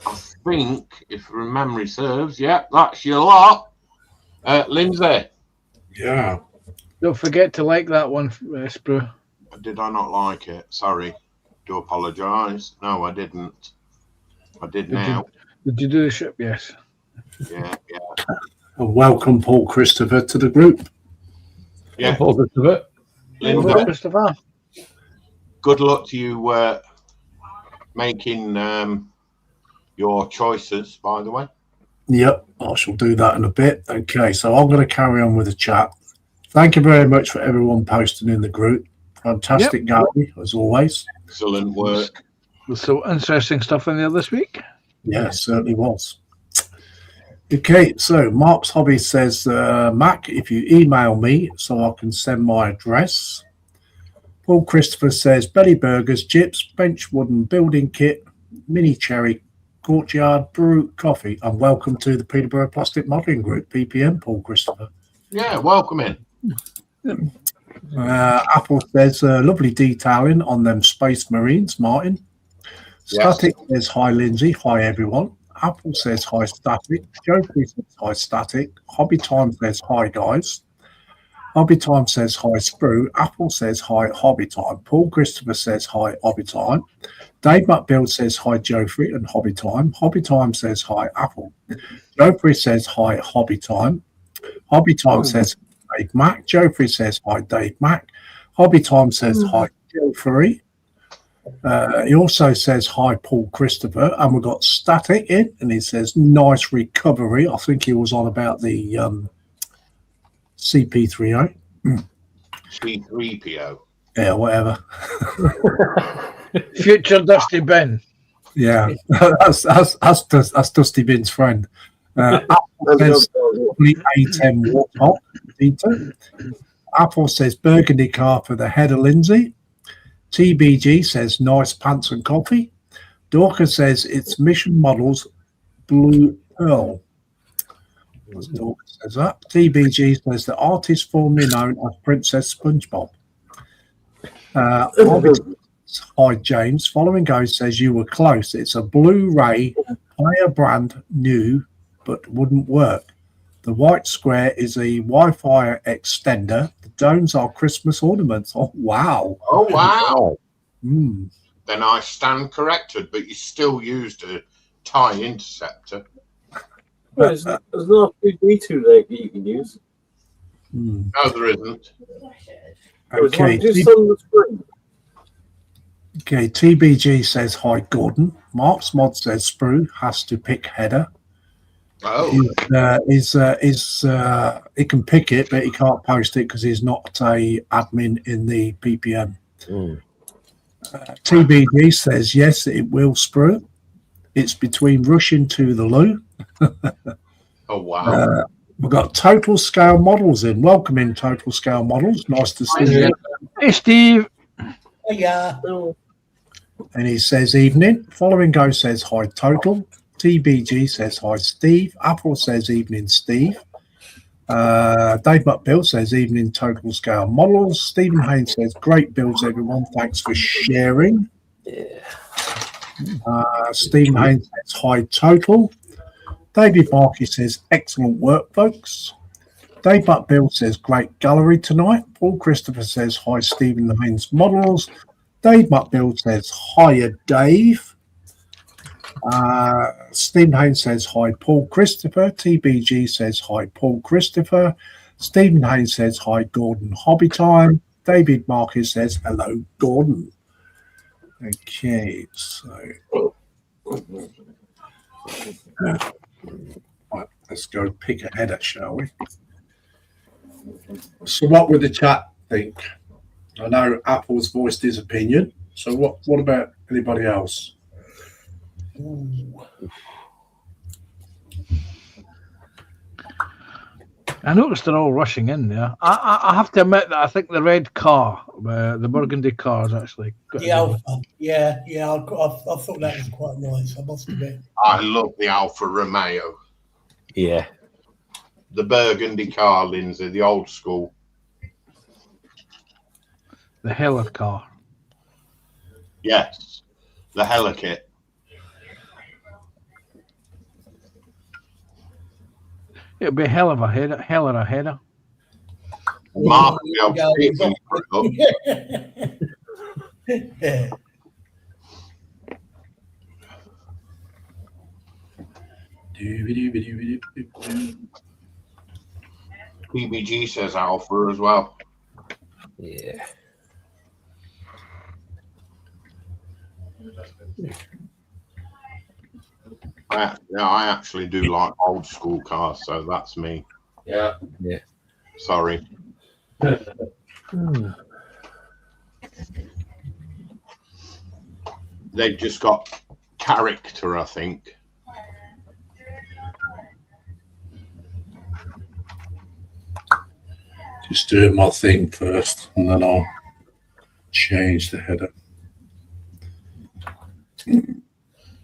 I think, if memory serves, yeah, that's your lot. Lindsay, Yeah. Don't forget to like that one, Sprue. did I not like it? Sorry. Do apologise. No, I didn't. I did now. Did you do the ship? Yes. Yeah. And welcome, Paul Christopher, to the group. Yeah. Paul Christopher. Lindsay, Christopher. good luck to you making your choices, by the way. Yep, I shall do that in a bit. Okay, so I'm going to carry on with the chat. Thank you very much for everyone posting in the group. Fantastic gallery, as always. Excellent work. There's so interesting stuff in there this week. Yeah, certainly was. Okay, so Mark's Hobby says, Mac, if you email me so I can send my address. Paul Christopher says, belly burgers, chips, bench wooden building kit, mini cherry, courtyard, brew, coffee, and welcome to the Peterborough Plastic Modelling Group, PPM, Paul Christopher. Yeah, welcome in. Apple says, lovely detailing on them Space Marines, Martin. Yes. Static says, hi, Lindsay. Hi, everyone. Apple says, hi, Static. Joker says, hi, Static. Hobby Time says, hi, guys. Hobby Time says, hi, Sprue. Apple says, hi, Hobby Time. Paul Christopher says, hi, Hobby Time. Dave McBill says, hi, Joffrey and Hobby Time. Hobby Time says, hi, Apple. Joffrey says, hi, Hobby Time. Hobby Time says, Dave Mac. Joffrey says, hi, Dave Mac. Hobby Time says, hi, Joffrey. He also says, hi, Paul Christopher. And we've got Static in, and he says, nice recovery. I think he was on about the CP30. C3PO. Yeah, whatever. Future Dusty Ben. Yeah, that's Dusty Bin's friend. Apple says, A10 Warthog. Peter. Apple says, burgundy car for the header, Lindsay. TBG says, nice pants and coffee. Dorcas says, it's Mission Models Blue Pearl. Dorcas says that. TBG says, the artist formerly known as Princess SpongeBob. Hi, James. Following Goes says, you were close. It's a Blu-ray player brand new, but wouldn't work. The white square is a Wi-Fi extender. The domes are Christmas ornaments. Oh, wow. Oh, wow. Mm. Then I stand corrected, but you still used a tie interceptor. Well, there's an R2D2 there that you can use. Mm. No, there isn't. There was Okay. one just on the screen. Okay, TBG says, hi, Gordon. Mark's Mod says, Sprue has to pick header. Oh, He can pick it, but he can't post it because he's not a admin in the PPM. TBG says, yes, it will, Sprue. It's between rushing to the loo. oh wow. We've got Total Scale Models in. Welcome in, Total Scale Models. Nice to see you. Hey, Steve. Yeah. And he says, evening. Following Go says, hi, Total. TBG says, hi, Steve. Apple says, evening, Steve. Dave McBill says, evening total scale models. Stephen Haynes says, great builds, everyone. Thanks for sharing. Stephen Haynes says, high total. David Markey says, excellent work, folks. Dave McBill says, great gallery tonight. Paul Christopher says, hi, Stephen Haynes models. Dave McBill says, hiya, Dave. Stephen Haynes says, hi, Paul Christopher. TBG says, hi, Paul Christopher. Stephen Haynes says, hi, Gordon Hobby Time. David Marcus says, hello, Gordon. Okay, so right, let's go pick a header, shall we? So what would the chat think? I know Apple's voiced his opinion. So what about anybody else? Ooh. I noticed they're all rushing in there. I have to admit that I think the red car, the burgundy car, is actually good. The Alpha. Yeah. I thought that was quite nice, I must admit. I love the Alfa Romeo. Yeah. The burgundy car, Lindsay, the old school. The Heller car. Yes. The Helikit. It'll be a hell of a header. Heller a header. Mark will be able to see it when you put it up. Yeah. PBG says Alpha as well. Yeah. I actually do like old school cars, so that's me. Yeah. Yeah. Sorry. They've just got character, I think. Just doing my thing first, and then I'll change the header.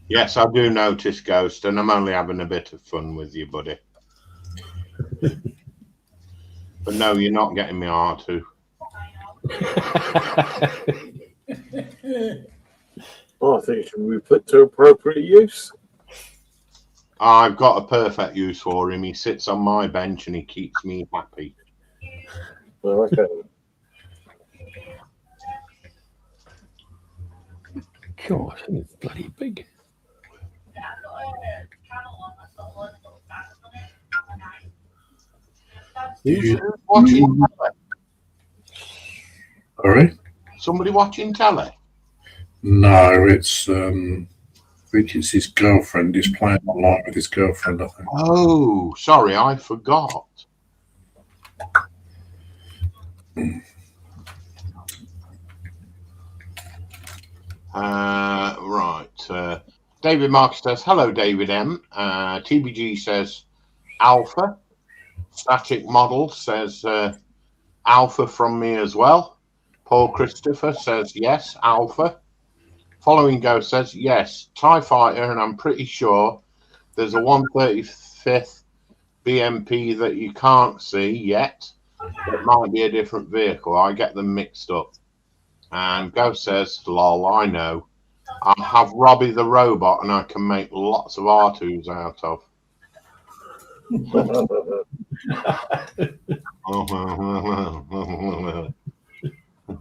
Yes, I do notice, Ghost, and I'm only having a bit of fun with you, buddy. But no, you're not getting me R2. Well, I think it should be put to appropriate use. I've got a perfect use for him. He sits on my bench and he keeps me happy. Well, okay. God, it's bloody big. Who's watching telly? Sorry? Somebody watching telly? No, it's I think it's his girlfriend. He's playing online with his girlfriend, I think. Oh, sorry, I forgot. Right. David Marks says, hello, David M. TBG says, Alpha. Static Model says, Alpha from me as well. Paul Christopher says, yes, Alpha. Following Go says, yes, TIE Fighter, and I'm pretty sure there's a 135th BMP that you can't see yet. It might be a different vehicle. I get them mixed up. And Go says, lol, I know. I have Robbie the robot and I can make lots of R2s out of.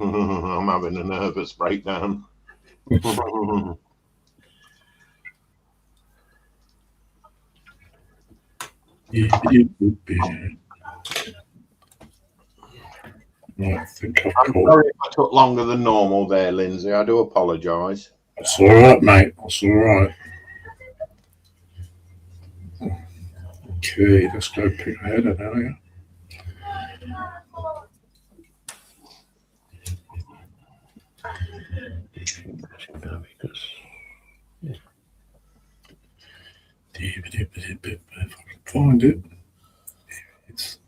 I'm having a nervous breakdown. I think I've I'm caught. sorry if I took longer than normal there, Lindsay. I do apologise. That's all right, mate. That's all right. Okay, let's go pick a header now. Yeah. If I can find it. It's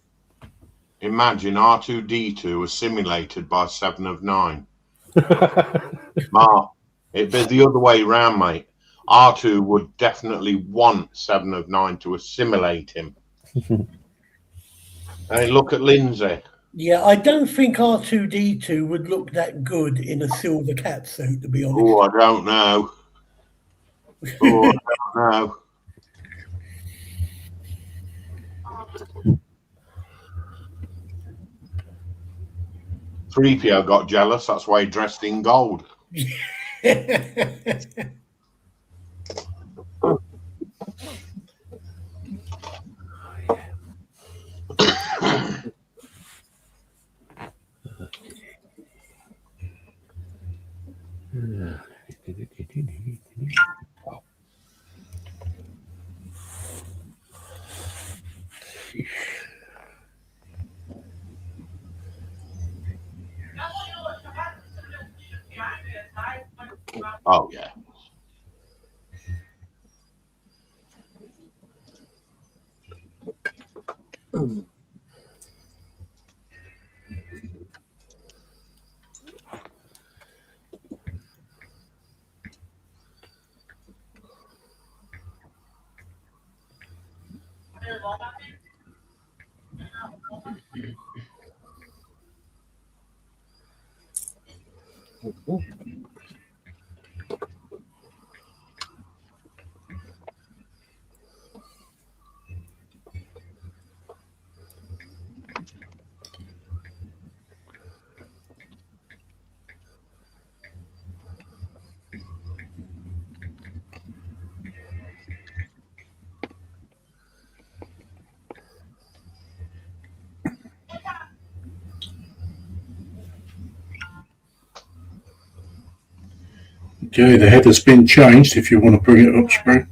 Imagine R2D2 was simulated by 7 of 9. Mark, it'd be the other way round, mate. R2 would definitely want 7 of 9 to assimilate him. Hey, look at Lindsay. Yeah, I don't think R2D2 would look that good in a silver catsuit, to be honest. Oh, I don't know. Oh, I don't know. Threepio got jealous. That's why he dressed in gold. Oh, yeah. Okay, the header's been changed if you want to bring it up, Spring.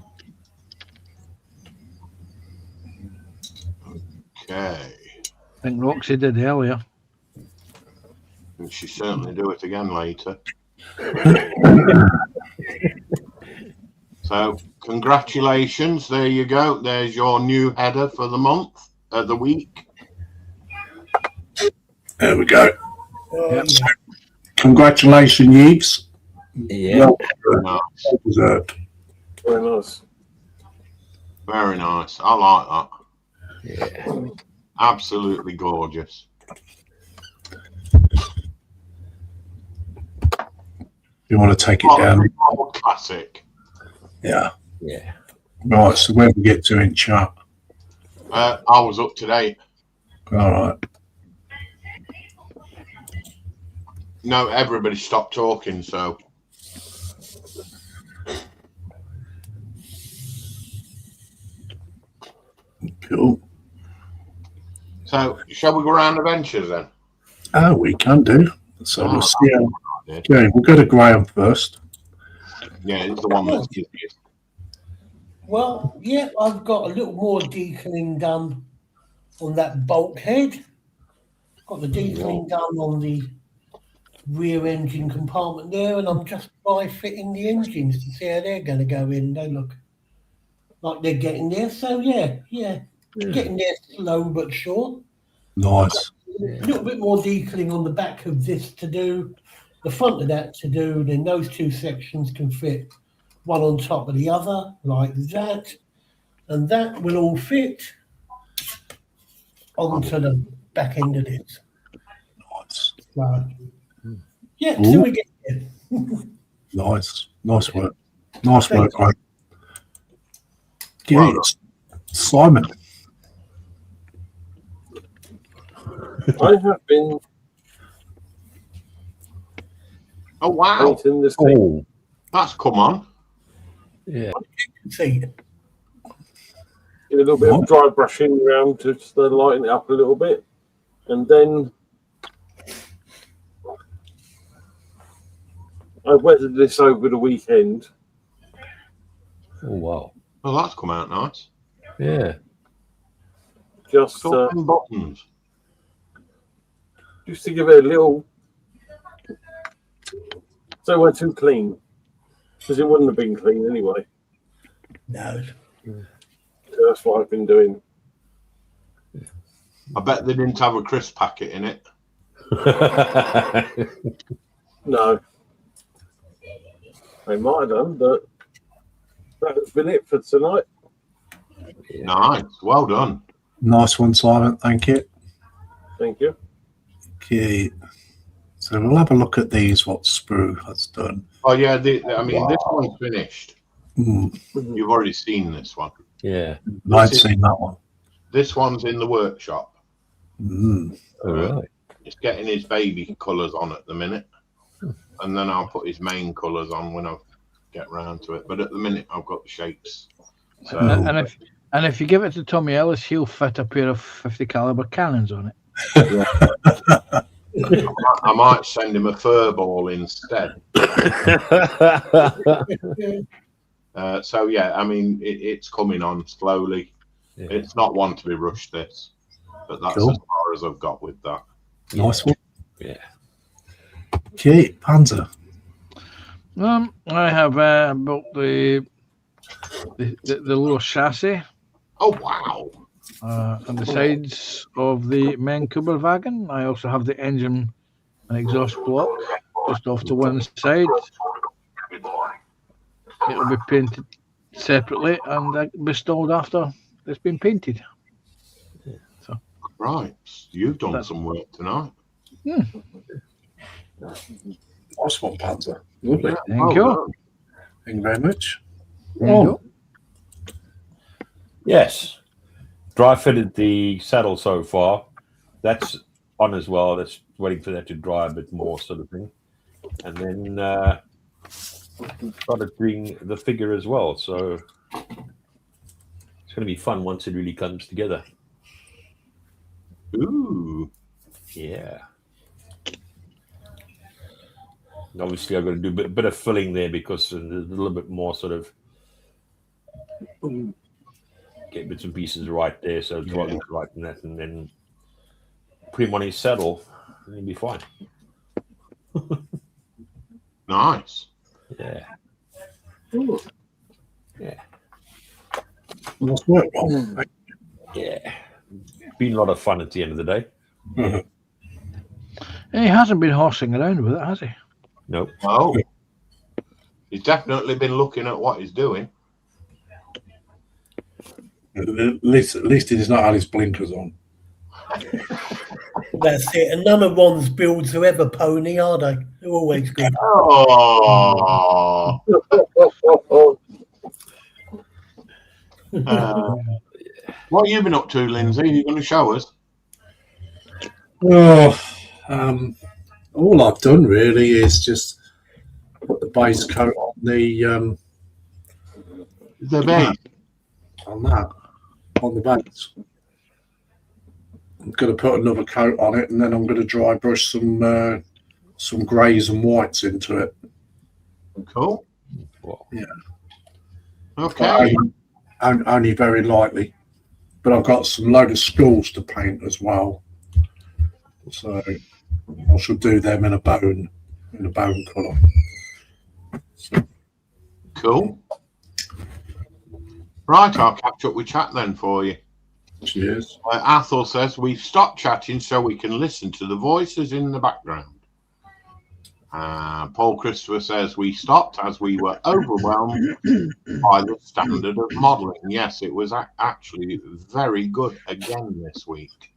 Okay. I think Roxy did earlier. And she certainly do it again later. So, congratulations. There you go. There's your new header for the month, the week. There we go. Yeah. Congratulations, Yves. Yeah. Nice. Well deserved. Very nice. Very nice. I like that. Yeah. Absolutely gorgeous. You want to take it down? Oh, classic. Yeah. Yeah. Right, so where we get to in chat? I was up to date. All right. No, everybody stopped talking, so. Cool. So, shall we go around adventures then? Oh, we can do. So we'll see how. Yeah, Okay, we'll go to Graham first. it's the one that's easiest. Well, yeah, I've got a little more decaling done on that bulkhead. Got the decaling done on the rear engine compartment there, and I'm just dry fitting the engines to see how they're going to go in. They look like they're getting there. So, yeah, getting there slow but sure. Nice. A little bit more decaling on the back of this to do, the front of that to do, then those two sections can fit one on top of the other, like that. And that will all fit onto the back end of this. Nice. So, yeah, Ooh. till we get there. Nice. Nice work. Nice work, Thanks. Graham. Well Give it, Simon. I have been Oh, wow. painting this thing. Oh. That's come on. Yeah. See, Give a little bit of dry brushing around to just lighten it up a little bit. And then I wetted this over the weekend. Oh wow. Oh, that's come out nice. Yeah. Just Got them buttons. just to give it a little, so it weren't too clean, because it wouldn't have been clean anyway. no. So that's what I've been doing. I bet they didn't have a crisp packet in it. No, they might have done, but that has been it for tonight. Nice. Well done. Nice one, Simon. Thank you. Thank you. Okay. So we'll have a look at these, what Sprue has done. Oh yeah, this one's finished. Mm, You've already seen this one. Yeah. I've seen that one. This one's in the workshop. Mm. All right. It's getting his baby colours on at the minute, and then I'll put his main colours on when I get round to it. But at the minute, I've got the shapes. So And if you give it to Tommy Ellis, he'll fit a pair of 50 caliber cannons on it. I might send him a fur ball instead. So yeah, I mean, it's coming on slowly. Yeah. It's not one to be rushed, this, but that's Cool. as far as I've got with that. Nice one. Yeah. Okay, Panzer. I have built the little chassis Oh wow! on the sides of the Vancouver wagon. I also have the engine and exhaust block just off to one side. It will be painted separately and bestowed after it's been painted. Right, you've done That's- some work tonight. Nice one, Panzer. Lovely. Thank you. done. Thank you very much. Thank you. Yes. Dry fitted the saddle so far. That's on as well. That's waiting for that to dry a bit more, sort of thing. And then started doing the figure as well. So it's going to be fun once it really comes together. Ooh, Yeah. And obviously, I've got to do a bit of filling there because there's a little bit more sort of get bits and pieces right there. So it's right in that, and then put him on his saddle, and he'll be fine. nice. Yeah. Yeah. Nice work, Rob. Yeah. Been a lot of fun at the end of the day. He hasn't been horsing around with it, has he? Nope. Oh, he's definitely been looking at what he's doing. At least he's not had his blinkers on. That's it. And none of Ron's builds are ever pony, are they? They're always good. Oh. What have you been up to, Lindsay? Are you going to show us? Oh, all I've done really is just put the base coat on the The base. I'm going to put another coat on it, and then I'm going to dry brush some greys and whites into it. Cool. Well, Yeah. Okay. Only very lightly, but I've got some load of schools to paint as well, so I should do them in a bone colour. Cool. Right, I'll catch up with chat then for you. Cheers. Athol says we've stopped chatting so we can listen to the voices in the background. Paul Christopher says we stopped as we were overwhelmed by the standard of modelling. Yes, it was actually very good again this week.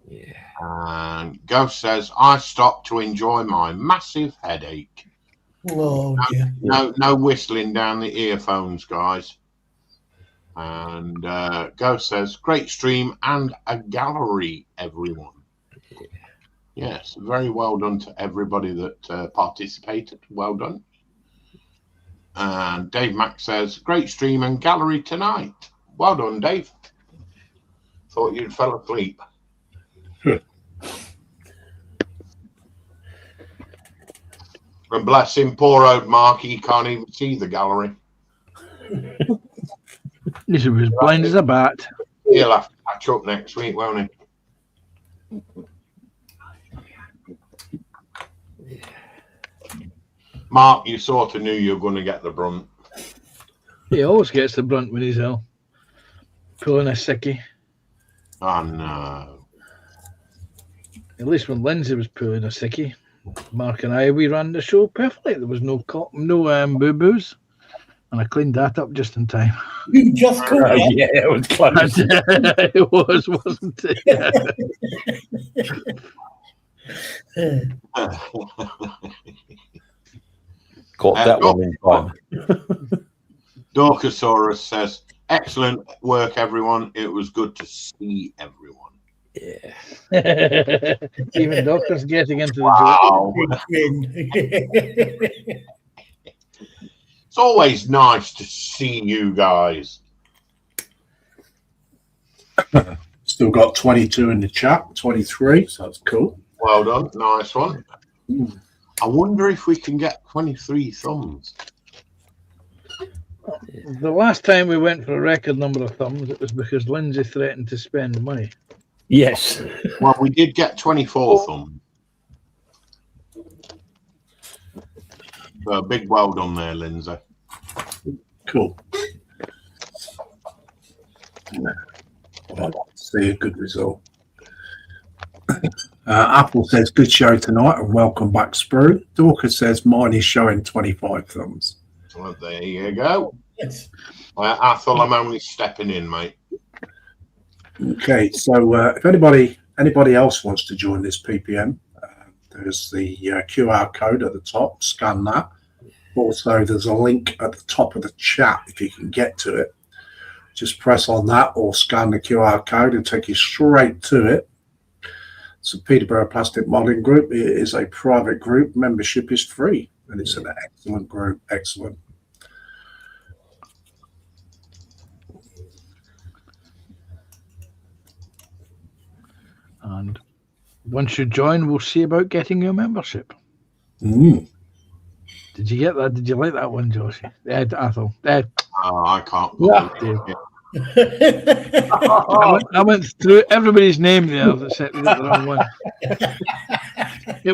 yeah. And Ghost says I stopped to enjoy my massive headache. Oh, dear. No whistling down the earphones, guys. And Ghost says great stream and a gallery, everyone. Yes, very well done to everybody that participated. Well done. And Dave Mack says, great stream and gallery tonight. Well done, Dave. Thought you'd fell asleep. And bless him, poor old Mark, he can't even see the gallery. He's as blind as a bat. He'll have to catch up next week, won't he? Mark, you sort of knew you were going to get the brunt. He always gets the brunt when he's ill. Pulling a sickie. Oh, no. At least when Lindsay was pulling a sickie, Mark and I, we ran the show perfectly. There was no boo-boos. And I cleaned that up just in time. You just caught that. Yeah, it was close. It was, wasn't it? Caught that one in time. Dorcosaurus says, excellent work, everyone. It was good to see everyone. Yeah. Even Doctor's getting into the Wow. It's always nice to see you guys. Still got 22 in the chat, 23, so that's cool. Well done. Nice one. I wonder if we can get 23 thumbs. joke. The last time we went for a record number of thumbs, it was because Lindsay threatened to spend money. Yes. Well, we did get 24 thumbs. So a big well done there, Lindsay. Cool. I'd like to see a good result. Apple says, good show tonight and welcome back, Sprue. Dorcas says, mine is showing 25 thumbs. Well, there you go. Yes. Athol, I'm only stepping in, mate. Okay, so if anybody else wants to join this PPM, there's the QR code at the top, scan that. Also, there's a link at the top of the chat if you can get to it. Just press on that or scan the QR code and take you straight to it. So Peterborough Plastic Modelling Group is a private group. Membership is free and it's an excellent group. Excellent. And once you join, we'll see about getting your membership. Mm. Did you get that? Did you like that one, Josie? Athol. I can't. Yeah. I went through everybody's name there except we got the wrong one. It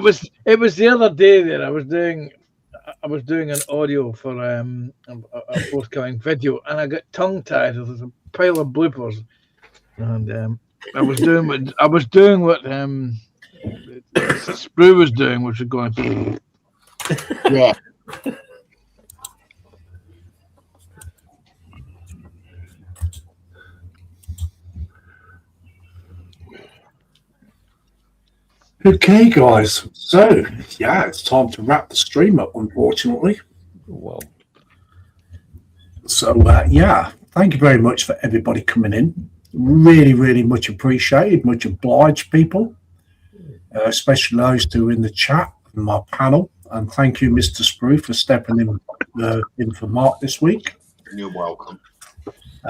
was the other day there. I was doing an audio for a forthcoming video, and I got tongue tied. There's a pile of bloopers, and I was doing what Sprue was doing, which was going. Yeah. Okay, guys. So, yeah, it's time to wrap the stream up, unfortunately. Well, So, yeah, thank you very much for everybody coming in. Really, really much appreciated, much obliged, people, especially those two in the chat and my panel. And thank you, Mr. Sprue, for stepping in for Mark this week. You're welcome.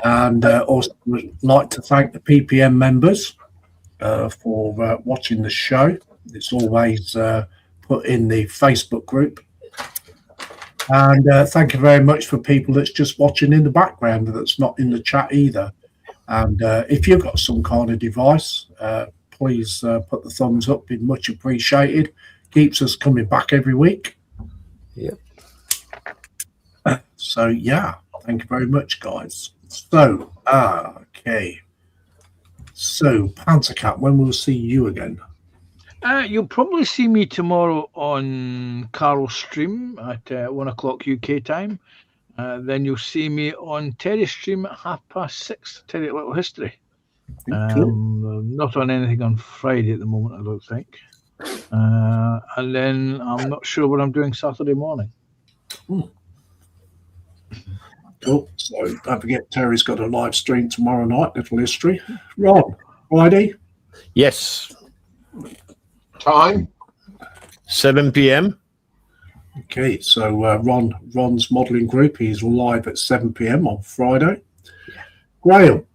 And also would like to thank the PPM members for watching the show. It's always put in the Facebook group. And thank you very much for people that's just watching in the background that's not in the chat either. And if you've got some kind of device, please put the thumbs up. Be much appreciated. Keeps us coming back every week. Yep. So, yeah, thank you very much, guys. So, okay. So, Panzercat, when will we see you again? You'll probably see me tomorrow on Carol's stream at 1 o'clock UK time. Then you'll see me on Terry's stream at 6:30, Terry Little History. Not on anything on Friday at the moment, I don't think. And then I'm not sure what I'm doing Saturday morning. Cool. So don't forget, Terry's got a live stream tomorrow night, Little History. Ron, Friday? yes, Time? 7 p.m. Okay, so Ron's modelling group, he's live at 7 p.m. on Friday. Graham?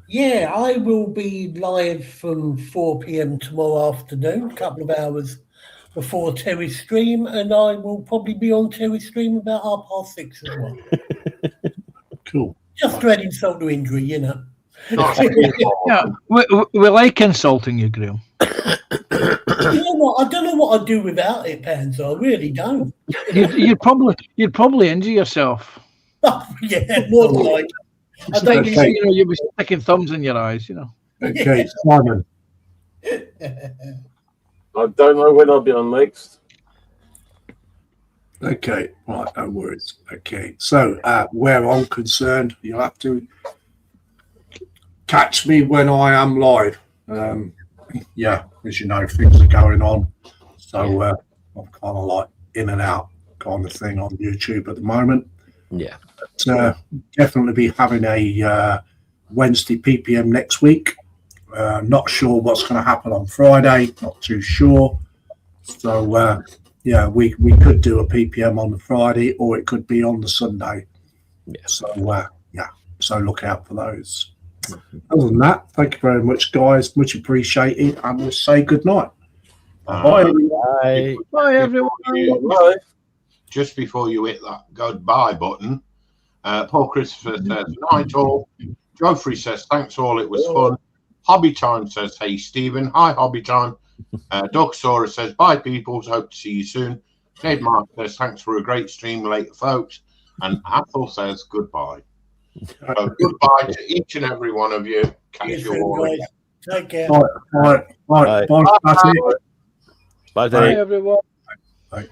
Yeah, I will be live from 4 p.m. tomorrow afternoon, a couple of hours before Terry's stream, and I will probably be on Terry's stream about 6:30 as well. Cool. Just dread insult to injury, you know. Yeah, we like insulting you, Graham. You know what? I don't know what I'd do without it, Panzer. I really don't. You'd probably injure yourself. Yeah, more than likely. I don't Okay. You know, you'd be sticking thumbs in your eyes, you know. Okay, Simon. I don't know when I'll be on next. Okay, right, no worries. Okay, so where I'm concerned, you'll have to catch me when I am live. Yeah, as you know, things are going on, so I'm kind of like in and out kind of thing on YouTube at the moment. Yeah. But, definitely be having a Wednesday PPM next week. Not sure what's going to happen on Friday. Not too sure. So yeah, we could do a PPM on the Friday, or it could be on the Sunday. Yeah. So yeah, so look out for those. Other than that, thank you very much, guys. Much appreciated, and we'll say good night. Bye. Bye. Bye, everyone. Bye. Just before you hit that goodbye button, Paul Christopher says, night all. Geoffrey says, thanks all, it was fun. Hobby Time says, hey, Stephen. Hi, Hobby Time. Doug Sora says, bye, people. Hope to see you soon. Dave Mark says, thanks for a great stream later, folks. And Athel says, goodbye. So goodbye to each and every one of you. Catch Yes, you all guys. again. Take care. Bye. Bye. Bye. Bye. Bye. Bye, Bye, everyone. Bye.